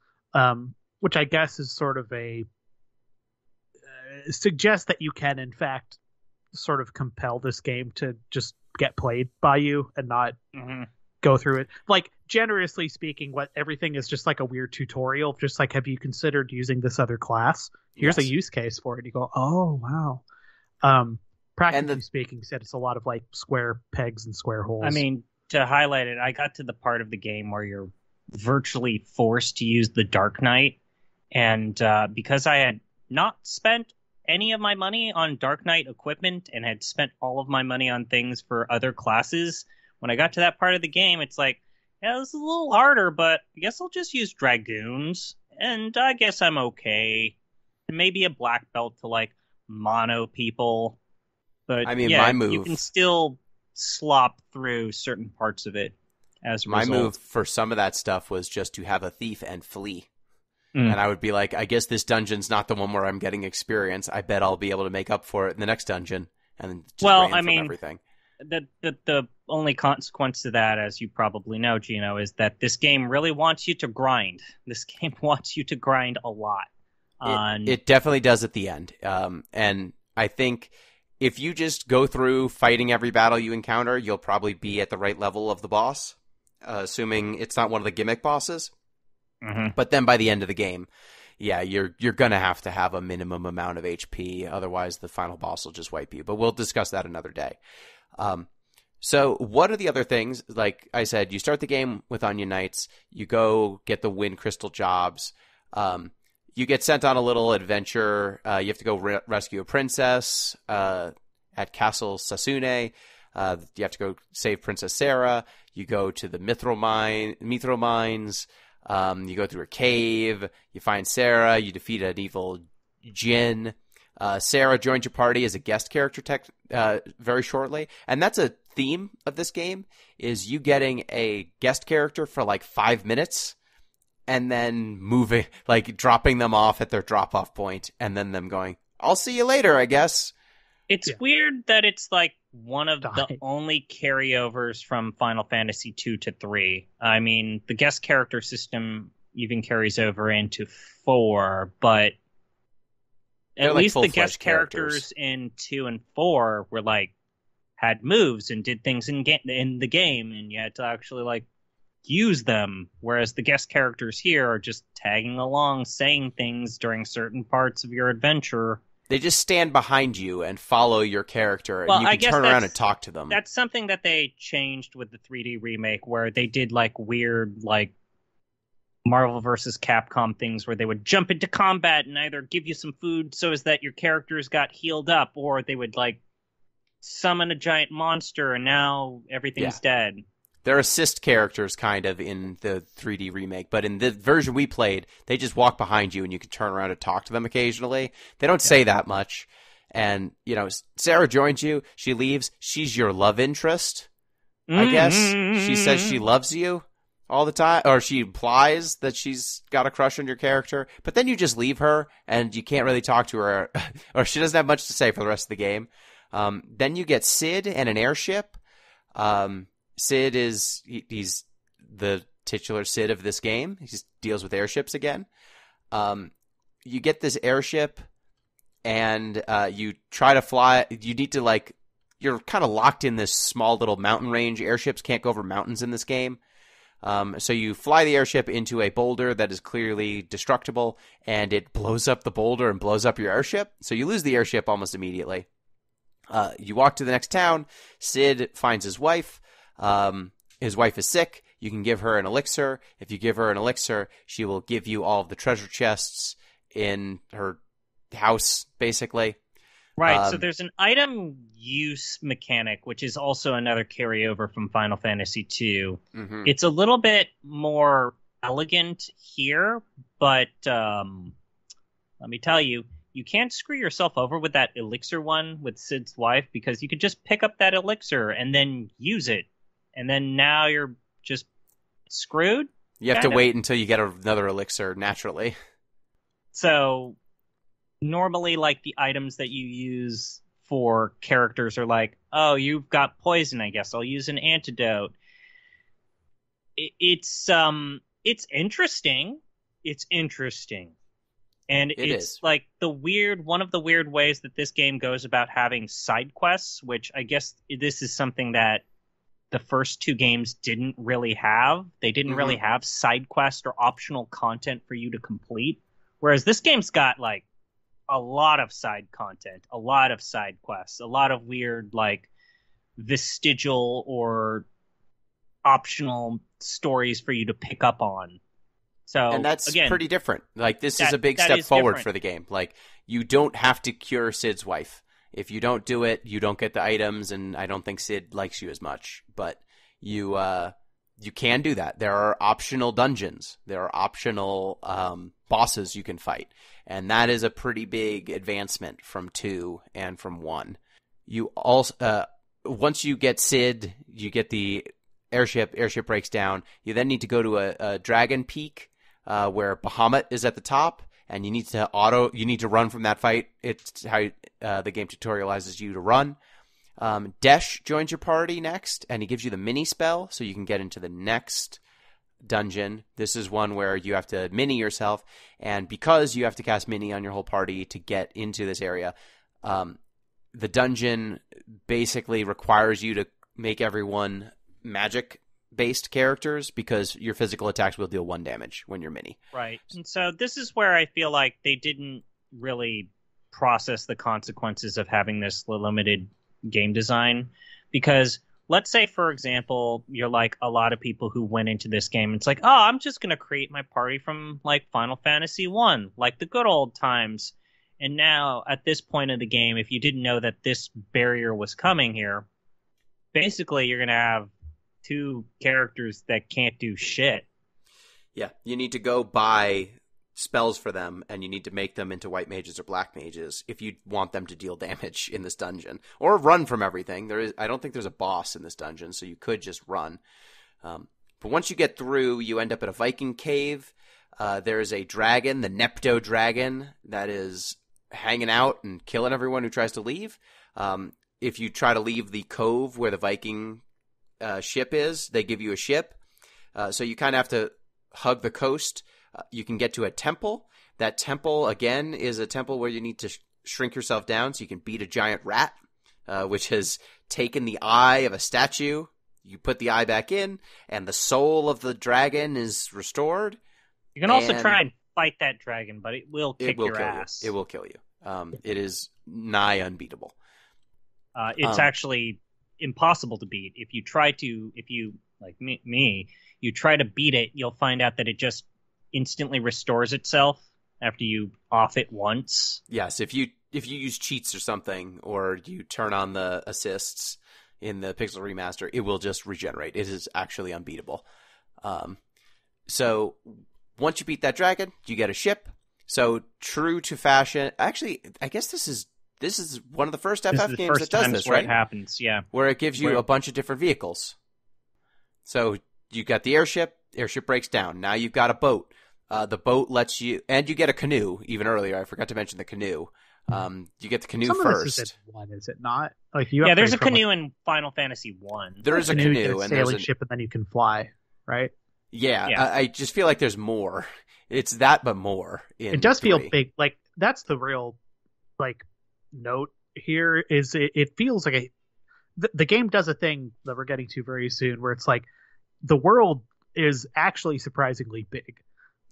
Which I guess is sort of suggests that you can, in fact, sort of compel this game to just get played by you and not go through it. Like, generously speaking, everything is just like a weird tutorial. Just like, have you considered using this other class? Here's a use case for it. You go, oh, wow. Practically speaking, said it's a lot of like square pegs and square holes. I mean, to highlight it, I got to the part of the game where you're virtually forced to use the Dark Knight, and because I had not spent any of my money on Dark Knight equipment and had spent all of my money on things for other classes, when I got to that part of the game, it's like, yeah, this is a little harder, but I guess I'll just use Dragoons, and I guess I'm okay. And maybe a black belt to like mono people, but I mean, my move, you can still slop through certain parts of it. As a result. My move for some of that stuff was just to have a Thief and flee. And I would be like, I guess this dungeon's not the one where I'm getting experience. I bet I'll be able to make up for it in the next dungeon. And just everything. The only consequence to that, as you probably know, Gino, is that this game really wants you to grind. This game wants you to grind a lot. It definitely does at the end. And I think if you just go through fighting every battle you encounter, you'll probably be at the right level of the boss, assuming it's not one of the gimmick bosses. Mm-hmm. But then by the end of the game, you're going to have a minimum amount of HP. Otherwise, the final boss will just wipe you. But we'll discuss that another day. So what are the other things? Like I said, you start the game with Onion Knights. You go get the Wind Crystal jobs. You get sent on a little adventure. You have to go rescue a princess at Castle Sasune. You have to go save Princess Sarah. You go to the Mithril mines. You go through a cave. You find Sarah. You defeat an evil djinn. Sarah joins your party as a guest character very shortly. And that's a theme of this game, is you getting a guest character for like 5 minutes and then dropping them off at their drop-off point, and then them going, I'll see you later, I guess. It's weird that it's like one of the only carryovers from Final Fantasy 2 to 3. I mean, the guest character system even carries over into 4, but at least the guest characters in 2 and 4 were like, had moves and did things in the game, and you had to actually like use them, whereas the guest characters here are just tagging along, saying things during certain parts of your adventure. They just stand behind you and follow your character, and you can turn around and talk to them. That's something that they changed with the 3D remake, where they did like weird like Marvel vs. Capcom things where they would jump into combat and either give you some food so as that your characters got healed up, or they would like summon a giant monster and now everything's dead. They're assist characters kind of in the 3D remake, but in the version we played, they just walk behind you and you can turn around and talk to them occasionally. They don't say that much. And, Sarah joins you. She leaves. She's your love interest, I guess. She says she loves you all the time, or she implies that she's got a crush on your character, but then you just leave her and you can't really talk to her, or she doesn't have much to say for the rest of the game. Then you get Sid and an airship. Sid he's the titular Sid of this game. He just deals with airships again. You get this airship and you try to fly. You need to you're kind of locked in this small little mountain range. Airships can't go over mountains in this game. So you fly the airship into a boulder that is clearly destructible, and it blows up the boulder and blows up your airship. So you lose the airship almost immediately. You walk to the next town. Sid finds his wife. His wife is sick. You can give her an elixir. If you give her an elixir, she will give you all of the treasure chests in her house, basically. Right, so there's an item use mechanic, which is also another carryover from Final Fantasy II. Mm-hmm. It's a little bit more elegant here, but let me tell you, you can't screw yourself over with that elixir one with Sid's wife, because you could just pick up that elixir and then use it. And then now you're just screwed? You have to wait until you get another elixir naturally. So normally, the items that you use for characters are like, oh, you've got poison, I guess I'll use an antidote. It's interesting. It's interesting. And it's one of the weird ways that this game goes about having side quests, which I guess this is something that the first two games didn't really have. They didn't really have side quest or optional content for you to complete. Whereas this game's got a lot of side content, a lot of side quests, a lot of weird vestigial or optional stories for you to pick up on. So, and that's again, pretty different. This is a big step forward for the game. You don't have to cure Sid's wife. If you don't do it, you don't get the items, and I don't think Sid likes you as much. But you can do that. There are optional dungeons. There are optional bosses you can fight. And that is a pretty big advancement from 2 and from 1. You also once you get Sid, you get the airship. Airship breaks down. You then need to go to a dragon peak where Bahamut is at the top, and you need to run from that fight. It's how the game tutorializes you to run. Desh joins your party next, and he gives you the mini spell, so you can get into the next dungeon. This is one where you have to mini yourself, and because you have to cast mini on your whole party to get into this area, the dungeon basically requires you to make everyone magic-based characters, because your physical attacks will deal 1 damage when you're mini. Right. And so this is where I feel like they didn't really process the consequences of having this limited game design, because let's say, for example, you're like a lot of people who went into this game. It's like, oh, I'm just going to create my party from like Final Fantasy 1, like the good old times. And now at this point of the game, if you didn't know that this barrier was coming here, basically you're going to have two characters that can't do shit. Yeah, you need to go buy spells for them, and you need to make them into white mages or black mages if you want them to deal damage in this dungeon. Or run from everything. I don't think there's a boss in this dungeon, so you could just run. But once you get through, you end up at a Viking cave. There's a dragon, the Nepto dragon, that is hanging out and killing everyone who tries to leave. If you try to leave the cove where the Viking ship is, they give you a ship. So you kind of have to hug the coast. You can get to a temple. That temple, again, is a temple where you need to shrink yourself down so you can beat a giant rat, which has taken the eye of a statue. You put the eye back in, and the soul of the dragon is restored. You can also try and fight that dragon, but it will kick your ass. It will kill you. It is nigh unbeatable. It's actually impossible to beat. If you, like me, you try to beat it, you'll find out that it just instantly restores itself after you off it once. Yes, if you use cheats or something, or you turn on the assists in the Pixel Remaster, it will just regenerate. It is actually unbeatable. So once you beat that dragon, you get a ship. So true to fashion, actually, I guess this is one of the first FF games that does this, right? It happens, yeah. Where it gives you a bunch of different vehicles. So you got the airship breaks down. Now you've got a boat. The boat lets you, and you get a canoe even earlier. I forgot to mention the canoe. You get the canoe first. This is one, is it not? Like there's a canoe in Final Fantasy 1. There is a canoe, and there's a ship, and then you can fly, right? Yeah. I just feel like there's more. It's that, but more. It does feel big. Like that's the real, like, note here is it feels like the game does a thing that we're getting to very soon, where it's like the world is actually surprisingly big.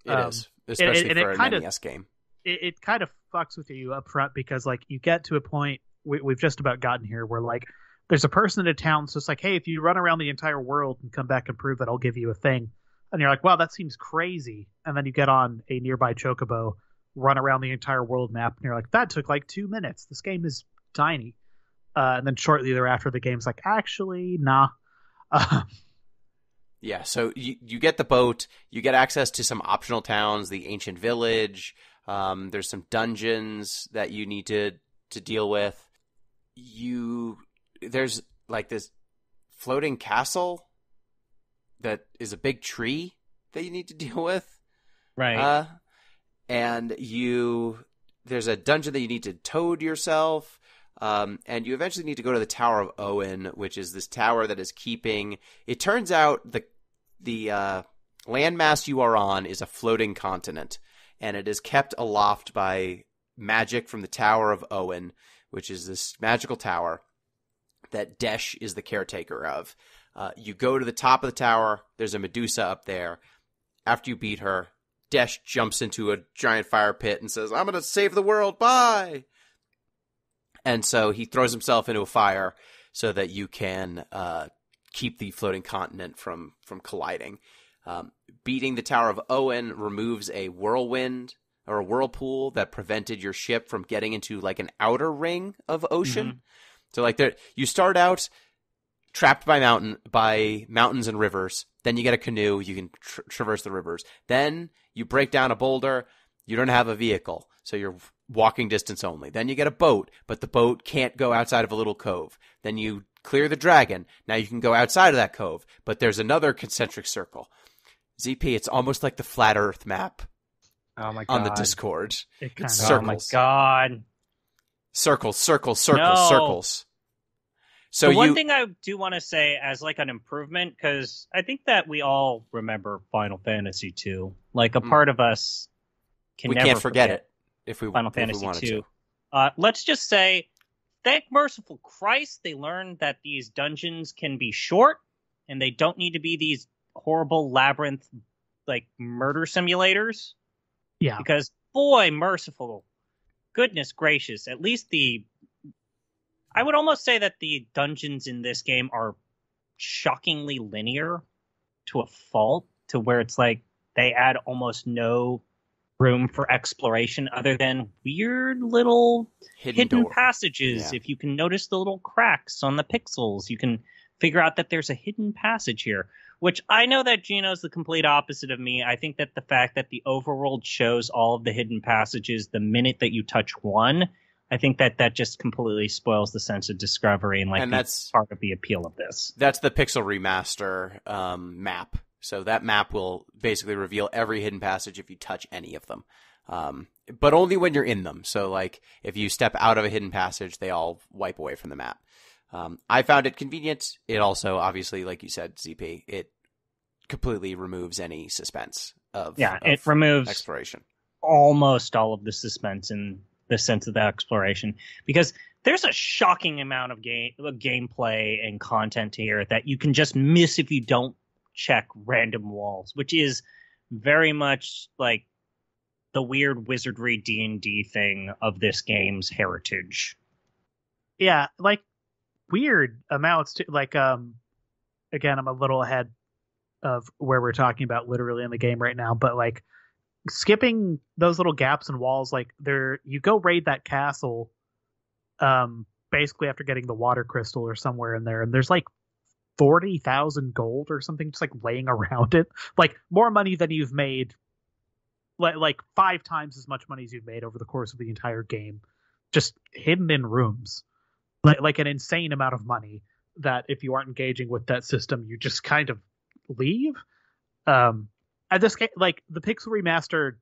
It is, especially for an NES game. It kind of fucks with you up front because, like, you get to a point, we've just about gotten here, where, like, there's a person in a town, so it's like, hey, if you run around the entire world and come back and prove it, I'll give you a thing. And you're like, wow, that seems crazy. And then you get on a nearby chocobo, run around the entire world map, and you're like, that took like 2 minutes. This game is tiny. And then shortly thereafter, the game's like, actually, nah. Yeah, so you get the boat, you get access to some optional towns, the ancient village, there's some dungeons that you need to deal with. There's like this floating castle that is a big tree that you need to deal with. Right. And there's a dungeon that you need to toad yourself. And you eventually need to go to the Tower of Owen, which is this tower that is keeping... It turns out the landmass you are on is a floating continent, and it is kept aloft by magic from the Tower of Owen, which is this magical tower that Desh is the caretaker of. You go to the top of the tower, there's a Medusa up there. After you beat her, Desh jumps into a giant fire pit and says, I'm going to save the world, bye! And so he throws himself into a fire so that you can keep the floating continent from colliding. Beating the Tower of Owen removes a whirlwind or a whirlpool that prevented your ship from getting into like an outer ring of ocean. Mm-hmm. So like you start out trapped by mountains and rivers. Then you get a canoe. You can traverse the rivers. Then you break down a boulder. You don't have a vehicle, so you're walking distance only. Then you get a boat, but the boat can't go outside of a little cove. Then you clear the dragon. Now you can go outside of that cove, but there's another concentric circle. ZP, it's almost like the flat Earth map. Oh my God. On the Discord. It's circles. Oh my God. Circles. No. Circles. So the one thing I do want to say as like an improvement, because I think that we all remember Final Fantasy 2. Like a part of us we can't forget it if we Final if we Fantasy wanted 2. to. Let's just say, thank merciful Christ, they learned that these dungeons can be short and they don't need to be these horrible labyrinth like murder simulators. Yeah. Because boy, merciful goodness gracious, at least I would almost say that the dungeons in this game are shockingly linear to a fault, to where it's like they add almost no room for exploration other than weird little hidden passages. Yeah. If you can notice the little cracks on the pixels, you can figure out that there's a hidden passage here, which I know that Gino's the complete opposite of me. I think that the fact that the overworld shows all of the hidden passages the minute that you touch one, I think that that just completely spoils the sense of discovery, and that's part of the appeal of this. That's the Pixel Remaster map. So that map will basically reveal every hidden passage if you touch any of them. But only when you're in them. So like if you step out of a hidden passage, they all wipe away from the map. I found it convenient. It also, obviously, like you said, ZP, it completely removes any suspense of it removes exploration. Almost all of the suspense in the sense of the exploration, because there's a shocking amount of gameplay and content here that you can just miss if you don't check random walls, which is very much like the weird wizardry D&D thing of this game's heritage. Yeah, like weird amounts to like again, I'm a little ahead of where we're talking about literally in the game right now, but like skipping those little gaps in walls, like you go raid that castle basically after getting the water crystal or somewhere in there, and there's like 40,000 gold or something just like laying around it, like more money than you've made, like 5 times as much money as you've made over the course of the entire game, just hidden in rooms, like an insane amount of money that if you aren't engaging with that system, you just kind of leave. At this game, like the Pixel Remaster,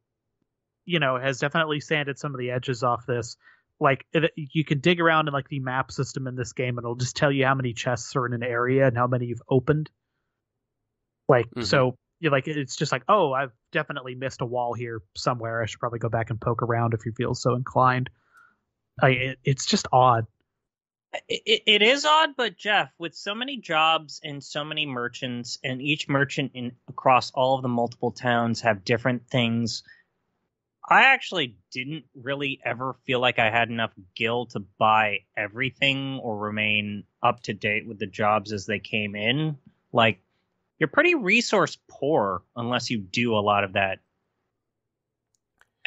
has definitely sanded some of the edges off this. Like you can dig around in like the map system in this game, and it'll just tell you how many chests are in an area and how many you've opened. Like, so you're like, it's just like, oh, I've definitely missed a wall here somewhere. I should probably go back and poke around if you feel so inclined. It's just odd. It is odd, but Jeff, with so many jobs and so many merchants, and each merchant across all of the multiple towns have different things, I actually didn't really ever feel like I had enough gil to buy everything or remain up to date with the jobs as they came in. Like, you're pretty resource poor unless you do a lot of that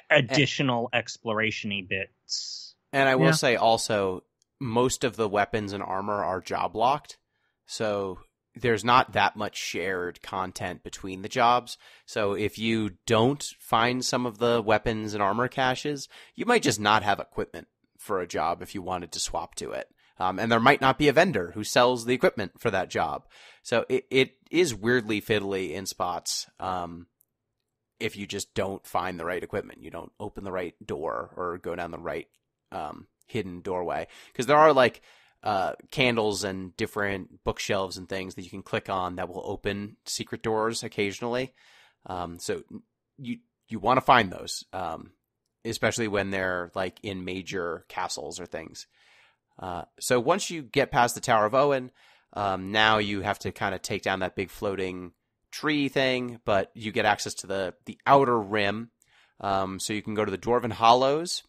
additional exploration-y bits. And I will say also, most of the weapons and armor are job locked, so there's not that much shared content between the jobs. So if you don't find some of the weapons and armor caches, you might just not have equipment for a job if you wanted to swap to it. And there might not be a vendor who sells the equipment for that job. So it is weirdly fiddly in spots if you just don't find the right equipment. You don't open the right door or go down the right hidden doorway, because there are like candles and different bookshelves and things that you can click on that will open secret doors occasionally. So you want to find those, especially when they're like in major castles or things. So once you get past the Tower of Owen, now you have to kind of take down that big floating tree thing, but you get access to the outer rim. So you can go to the Dwarven Hollows,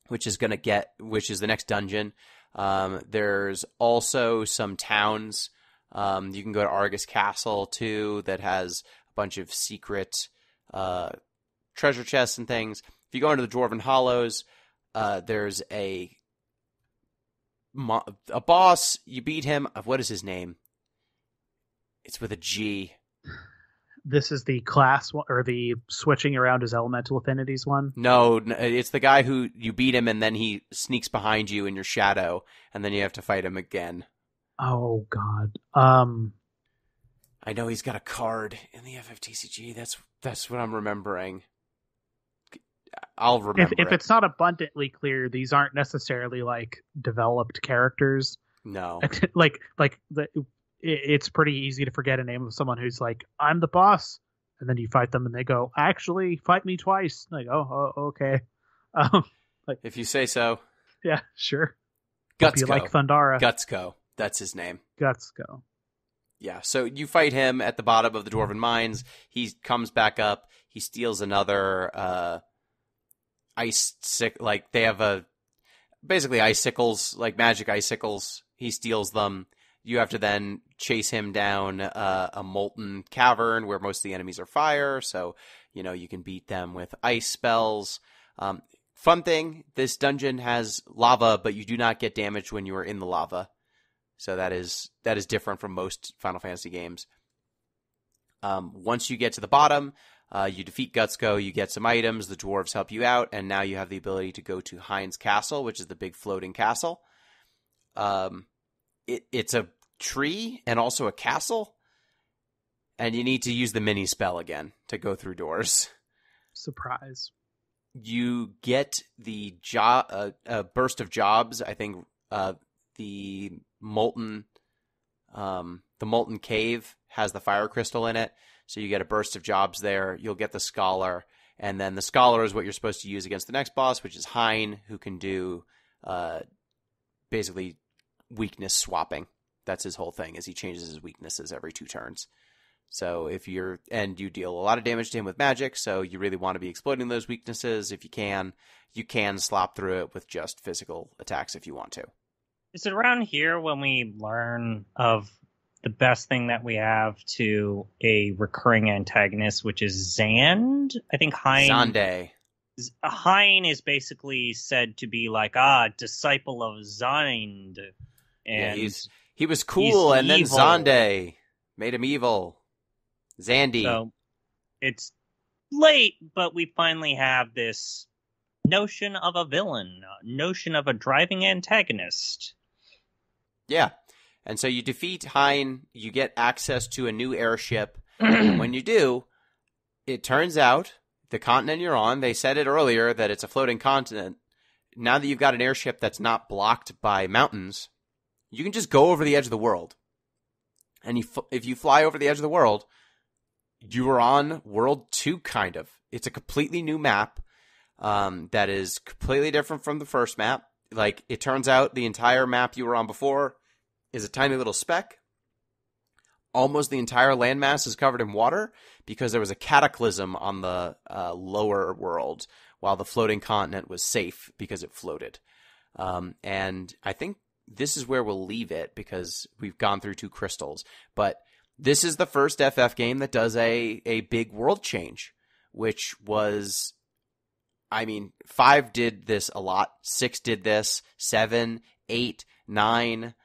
which is the next dungeon. There's also some towns. You can go to Argus Castle too, that has a bunch of secret treasure chests and things. If you go into the Dwarven Hollows, there's a boss. You beat him. What is his name? It's with a G. This is the class one, or the switching around his elemental affinities one? No, it's the guy who you beat him and then he sneaks behind you in your shadow, and then you have to fight him again. Oh, God. I know he's got a card in the FFTCG. That's what I'm remembering. I'll remember. If it's not abundantly clear, these aren't necessarily like developed characters. No. It's pretty easy to forget a name of someone who's like, I'm the boss, and then you fight them and they go, actually, fight me twice. Like, oh okay. If you say so. Yeah, sure. Gutsco. You like Thundara. Gutsco. That's his name. Gutsco. Yeah, so you fight him at the bottom of the Dwarven Mines. He comes back up. He steals another they have basically icicles, like magic icicles. He steals them. You have to then chase him down a molten cavern where most of the enemies are fire. So, you can beat them with ice spells. Fun thing, this dungeon has lava, but you do not get damaged when you are in the lava. So that is different from most Final Fantasy games. Once you get to the bottom, you defeat Gutsko, you get some items, the dwarves help you out, and now you have the ability to go to Heinz Castle, which is the big floating castle. It's a tree and also a castle, and you need to use the mini spell again to go through doors. Surprise. You get the burst of jobs. I think the molten cave has the fire crystal in it, so you get a burst of jobs there. You'll get the scholar, and then the scholar is what you're supposed to use against the next boss, which is Hein, who can do basically weakness swapping. That's his whole thing, is he changes his weaknesses every 2 turns. So you deal a lot of damage to him with magic, so you really want to be exploiting those weaknesses if you can. You can slop through it with just physical attacks if you want to. Is it around here when we learn of the best thing that we have to a recurring antagonist, which is Zand? I think Hein... Zande. Hein is basically said to be like, disciple of Zand. And yeah, he was cool, and evil. Then Zande made him evil. Zandy. So it's late, but we finally have this notion of a villain, notion of a driving antagonist. Yeah. And so you defeat Hein, you get access to a new airship. And when you do, it turns out the continent you're on, they said it earlier that it's a floating continent. Now that you've got an airship that's not blocked by mountains, you can just go over the edge of the world. And if you fly over the edge of the world, you are on World 2, kind of. It's a completely new map that is completely different from the first map. Like, it turns out the entire map you were on before is a tiny little speck. Almost the entire landmass is covered in water because there was a cataclysm on the lower world, while the floating continent was safe because it floated. And I think this is where we'll leave it because we've gone through 2 crystals. But this is the first FF game that does a big world change, which was, 5 did this a lot. 6 did this. 7, 8, 9.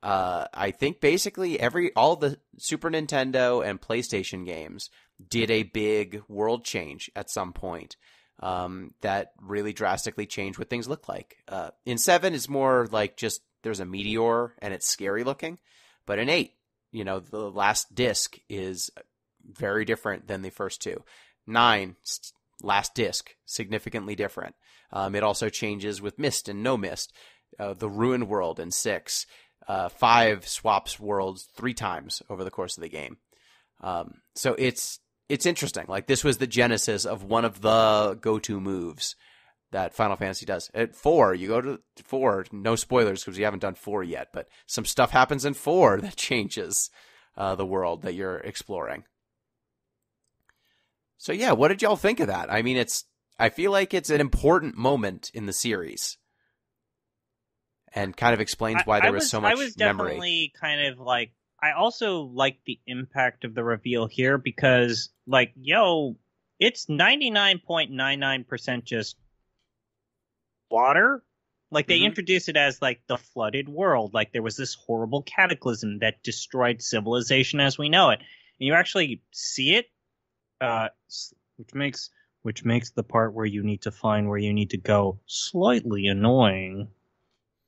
I think basically all the Super Nintendo and PlayStation games did a big world change at some point that really drastically changed what things look like. In 7, it's more like just there's a meteor and it's scary looking. But in 8, the last disc is very different than the first 2. 9, last disc, significantly different. It also changes with mist and no mist. The ruined world in 6. 5 swaps worlds 3 times over the course of the game. So it's interesting. Like, this was the genesis of one of the go-to moves that Final Fantasy does. At 4, you go to 4, no spoilers because we haven't done 4 yet, but some stuff happens in 4 that changes the world that you're exploring. So yeah, what did y'all think of that? I feel like it's an important moment in the series. And kind of explains why there was so much memory. I was definitely kind of like, I also like the impact of the reveal here because, like, it's 99.99% just water. Like, they introduced it as, like, the flooded world. Like, there was this horrible cataclysm that destroyed civilization as we know it. And you actually see it, which makes the part where you need to find where you need to go slightly annoying.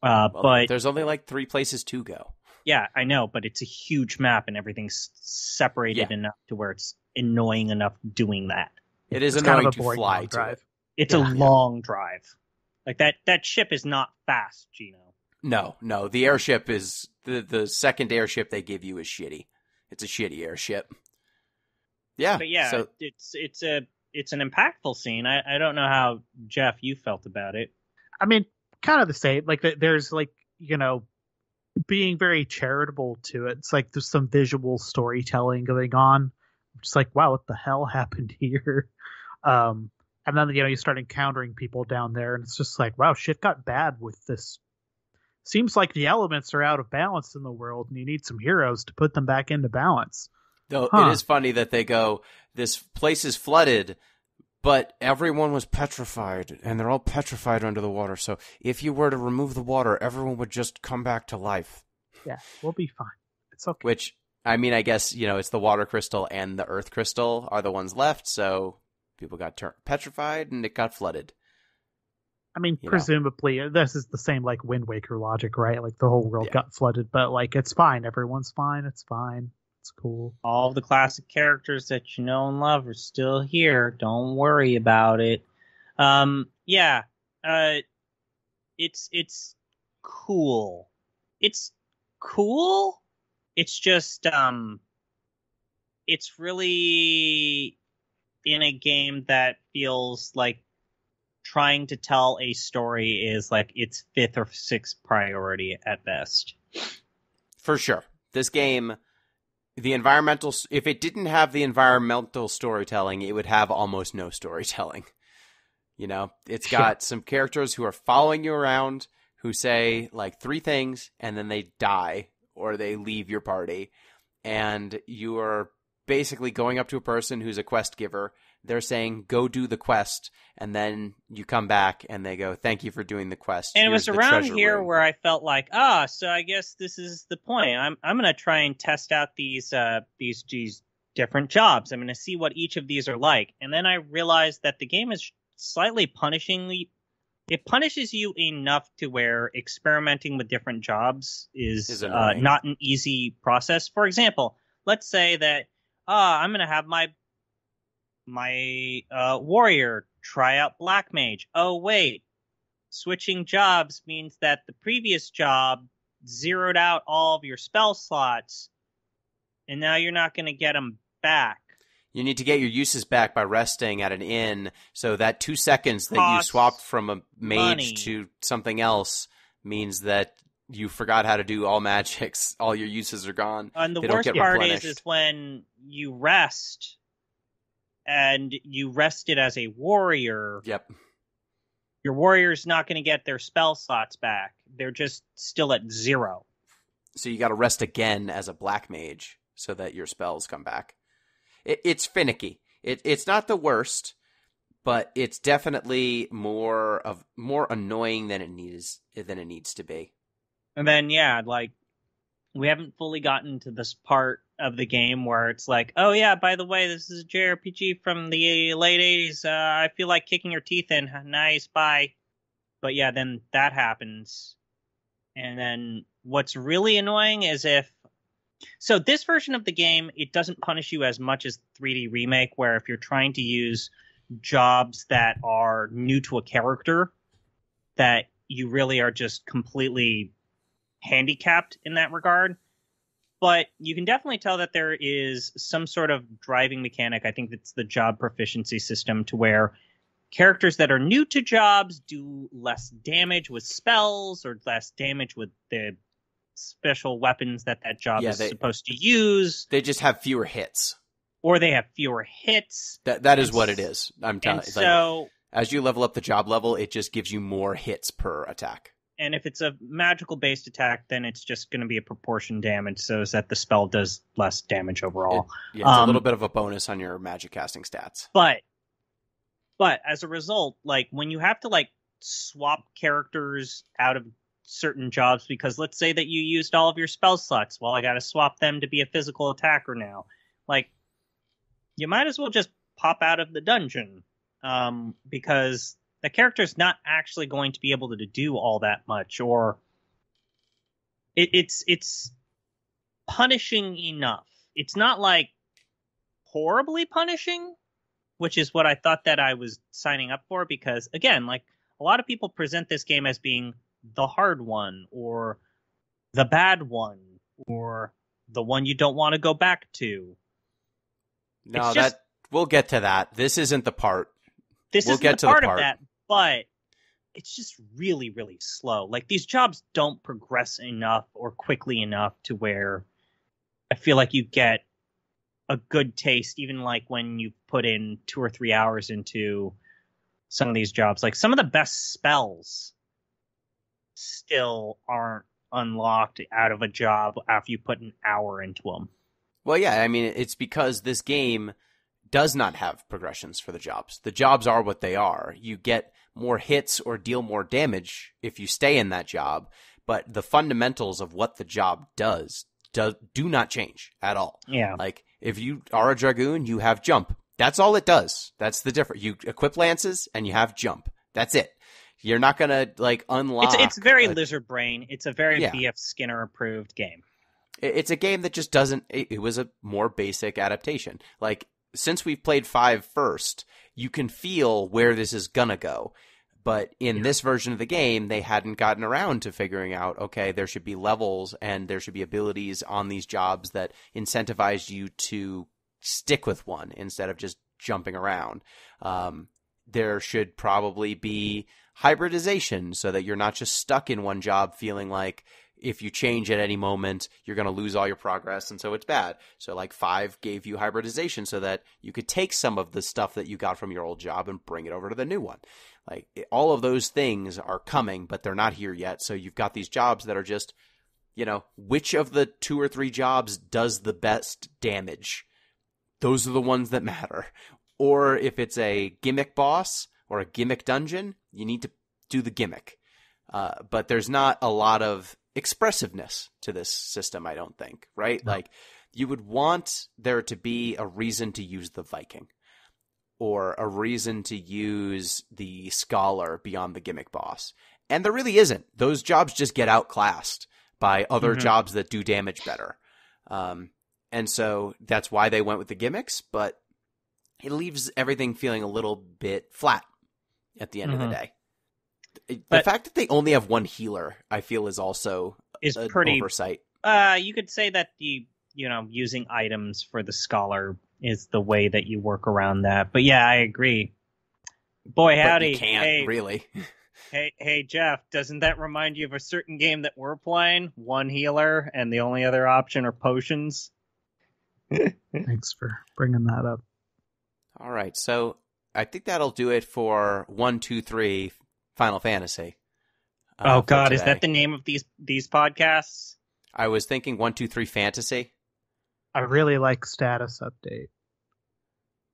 But there's only like 3 places to go. Yeah, I know, but it's a huge map and everything's separated enough to where it's annoying enough doing that. It's annoying kind of to fly drive. It's a long drive. Like that ship is not fast, Gino. No. The airship is the second airship they give you is shitty. It's a shitty airship. Yeah. But yeah, so it's an impactful scene. I don't know how, Jeff, you felt about it. Kind of the same. Like, there's being very charitable to it. It's like there's some visual storytelling going on. It's like, wow, what the hell happened here? And then you start encountering people down there, and it's just like, wow, shit got bad with this seems like the elements are out of balance in the world, and you need some heroes to put them back into balance. Though it is funny that they go, this place is flooded, but everyone was petrified, and they're all petrified under the water. So if you were to remove the water, everyone would just come back to life. Yeah, we'll be fine. It's okay. Which, I mean, I guess, it's the water crystal and the earth crystal are the ones left, so people got petrified and it got flooded. I mean, presumably, this is the same, like, Wind Waker logic, right? Like, the whole world got flooded, but, like, it's fine. Everyone's fine. It's fine. It's cool. All the classic characters that you know and love are still here. Don't worry about it. It's cool. It's cool. It's just, it's really in a game that feels like trying to tell a story is like its 5th or 6th priority at best. For sure. This game, if it didn't have the environmental storytelling, it would have almost no storytelling. It's got some characters who are following you around who say like 3 things and then they die or they leave your party. And you are basically going up to a person who's a quest giver. They're saying, go do the quest. And then you come back and they go, thank you for doing the quest. And it was around here where I felt like, so I guess this is the point. I'm going to try and test out these different jobs. I'm going to see what each of these are like. And then I realized that the game is slightly punishing. It punishes you enough to where experimenting with different jobs is not an easy process. For example, let's say that I'm going to have my warrior try out black mage. Oh wait, switching jobs means that the previous job zeroed out all of your spell slots, and now you're not going to get them back. You need to get your uses back by resting at an inn, so that 2 seconds that you swapped from a mage to something else means that you forgot how to do all magics. All your uses are gone. And the worst part is when you rest, and you rested as a warrior. Yep. Your warrior's not going to get their spell slots back. They're just still at 0. So you got to rest again as a black mage so that your spells come back. It's finicky. It's not the worst, but it's definitely more annoying than it needs to be. And then we haven't fully gotten to this part of the game where it's like, oh yeah, by the way, this is a JRPG from the late 80s. I feel like kicking your teeth in. Nice, bye. But yeah, then that happens. And then what's really annoying is so this version of the game, it doesn't punish you as much as 3D Remake, where if you're trying to use jobs that are new to a character, that you really are just completely handicapped in that regard. But you can definitely tell that there is some sort of driving mechanic. I think it's the job proficiency system, to where characters that are new to jobs do less damage with spells or less damage with the special weapons that job is supposed to use. They just have fewer hits. Or they have fewer hits. That is what it is. I'm telling you. So, as you level up the job level, it just gives you more hits per attack. And if it's a magical-based attack, then it's just going to be a proportion damage, so that the spell does less damage overall. It's a little bit of a bonus on your magic casting stats. But as a result, when you have to swap characters out of certain jobs, because let's say that you used all of your spell slots, I got to swap them to be a physical attacker now. You might as well just pop out of the dungeon, because the character's not actually going to be able to do all that much, or it's punishing enough. It's not horribly punishing, which is what I thought that I was signing up for, because again, a lot of people present this game as being the hard one, or the bad one, or the one you don't want to go back to. No, we'll get to that. This isn't the part. We'll get to the part of that, but it's just really, really slow. These jobs don't progress enough or quickly enough to where I feel like you get a good taste, even when you put in 2 or 3 hours into some of these jobs. Some of the best spells still aren't unlocked out of a job after you put an hour into them. Well, yeah, I mean, it's because this game does not have progressions for the jobs. The jobs are what they are. You get more hits or deal more damage if you stay in that job, but the fundamentals of what the job does do not change at all. Yeah. Like, if you are a Dragoon, you have jump. That's all it does. That's the difference. You equip lances and you have jump. That's it. You're not going to, like, unlock... It's very Lizard Brain. It's a very Yeah. BF Skinner approved game. It's a game that just doesn't... It was a more basic adaptation. Like, since we've played 5 first, you can feel where this is going to go. But in this version of the game, they hadn't gotten around to figuring out, okay, there should be levels and there should be abilities on these jobs that incentivize you to stick with one instead of just jumping around. There should probably be hybridization so that you're not just stuck in one job feeling like if you change at any moment, you're going to lose all your progress, and so it's bad. So, like, 5 gave you hybridization so that you could take some of the stuff that you got from your old job and bring it over to the new one. Like, all of those things are coming, but they're not here yet. So you've got these jobs that are just, you know, which of the 2 or 3 jobs does the best damage? Those are the ones that matter. Or if it's a gimmick boss or a gimmick dungeon, you need to do the gimmick. But there's not a lot of expressiveness to this system, I don't think, right? No. Like, you would want there to be a reason to use the Viking or a reason to use the Scholar beyond the gimmick boss. And there really isn't. Those jobs just get outclassed by other jobs that do damage better. And so that's why they went with the gimmicks, but it leaves everything feeling a little bit flat at the end of the day. The fact that they only have one healer, I feel, is also an oversight. You could say that using items for the Scholar is the way that you work around that. But yeah, I agree. Boy, howdy. But you can't, really. Hey, Jeff, doesn't that remind you of a certain game that we're playing? One healer, and the only other option are potions? Thanks for bringing that up. All right, so I think that'll do it for 1, 2, 3 Final Fantasy. Oh God, is that the name of these podcasts? I was thinking 1, 2, 3 Fantasy. I really like Status Update.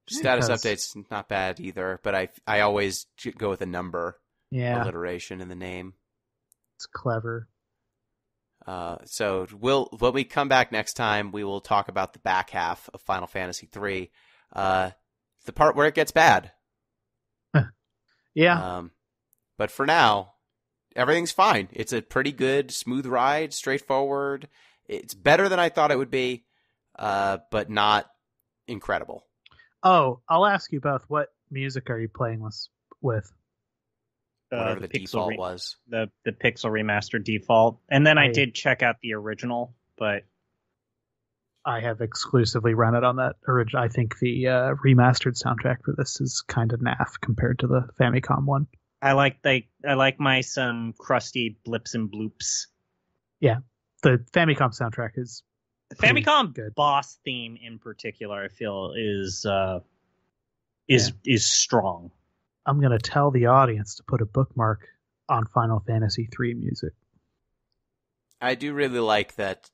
Status Update's not bad either, but I always go with a number alliteration in the name. It's clever. So when we come back next time, we will talk about the back half of Final Fantasy 3, the part where it gets bad. Yeah. But for now, everything's fine. It's a pretty good, smooth ride, straightforward. It's better than I thought it would be, but not incredible. Oh, I'll ask you both, what music are you playing with? Whatever the default was. The Pixel Remaster default. And then I did check out the original, but... I have exclusively run it on that original. I think the remastered soundtrack for this is kind of naff compared to the Famicom one. I like my some crusty blips and bloops. Yeah, the Famicom soundtrack is the Famicom good. Boss theme in particular. I feel is strong. I'm gonna tell the audience to put a bookmark on Final Fantasy 3 music. I do really like that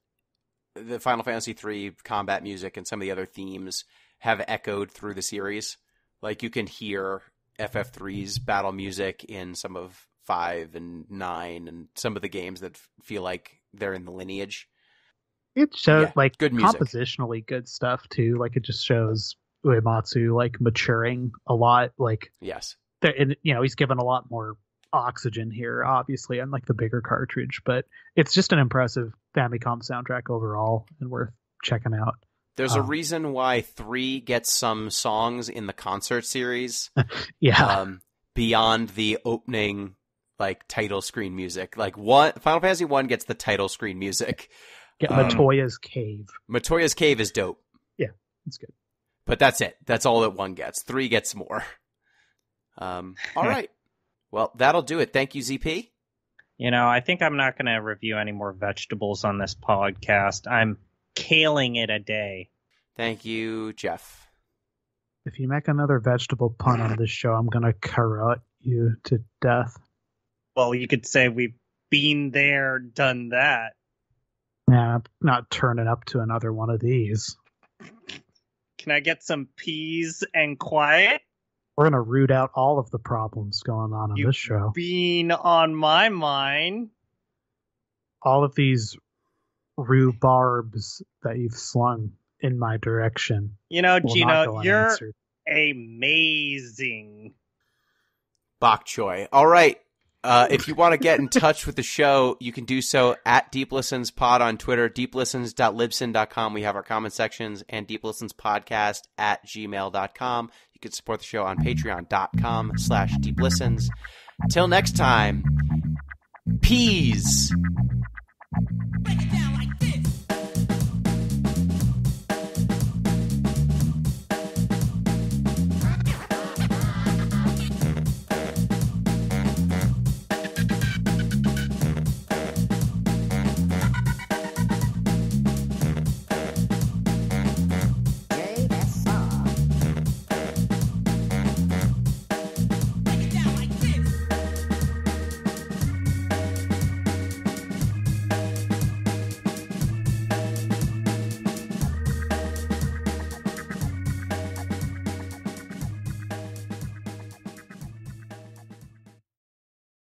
the Final Fantasy 3 combat music and some of the other themes have echoed through the series. Like, you can hear FF3's battle music in some of 5 and 9 and some of the games that feel like they're in the lineage. It shows good music. Compositionally good stuff too. Like, it just shows Uematsu like maturing a lot. Like, yes, and, he's given a lot more oxygen here, obviously, on like the bigger cartridge. But it's just an impressive Famicom soundtrack overall, and worth checking out. There's a reason why 3 gets some songs in the concert series. Beyond the opening title screen music. Like, Final Fantasy 1 gets the title screen music. Get Matoya's Cave. Matoya's Cave is dope. Yeah, it's good. But that's it. That's all that 1 gets. 3 gets more. All right. Well, that'll do it. Thank you, ZP. I think I'm not going to review any more vegetables on this podcast. I'm caling it a day. Thank you, Jeff. If you make another vegetable pun on this show, I'm going to carrot you to death. Well, you could say we Been there, done that. Yeah, I'm not turning up to another one of these. Can I get some peas and quiet? We're gonna root out all of the problems going on this show. Been on my mind. All of these rhubarbs that you've slung in my direction. You know, will not Gino, go you're unanswered. amazing. Bok choy. All right. If you want to get in touch with the show, you can do so at Deep Listens Pod on Twitter, deeplistens.libsyn.com. We have our comment sections, and deeplistenspodcast@gmail.com. You can support the show on patreon.com/deeplistens. Till next time, peas.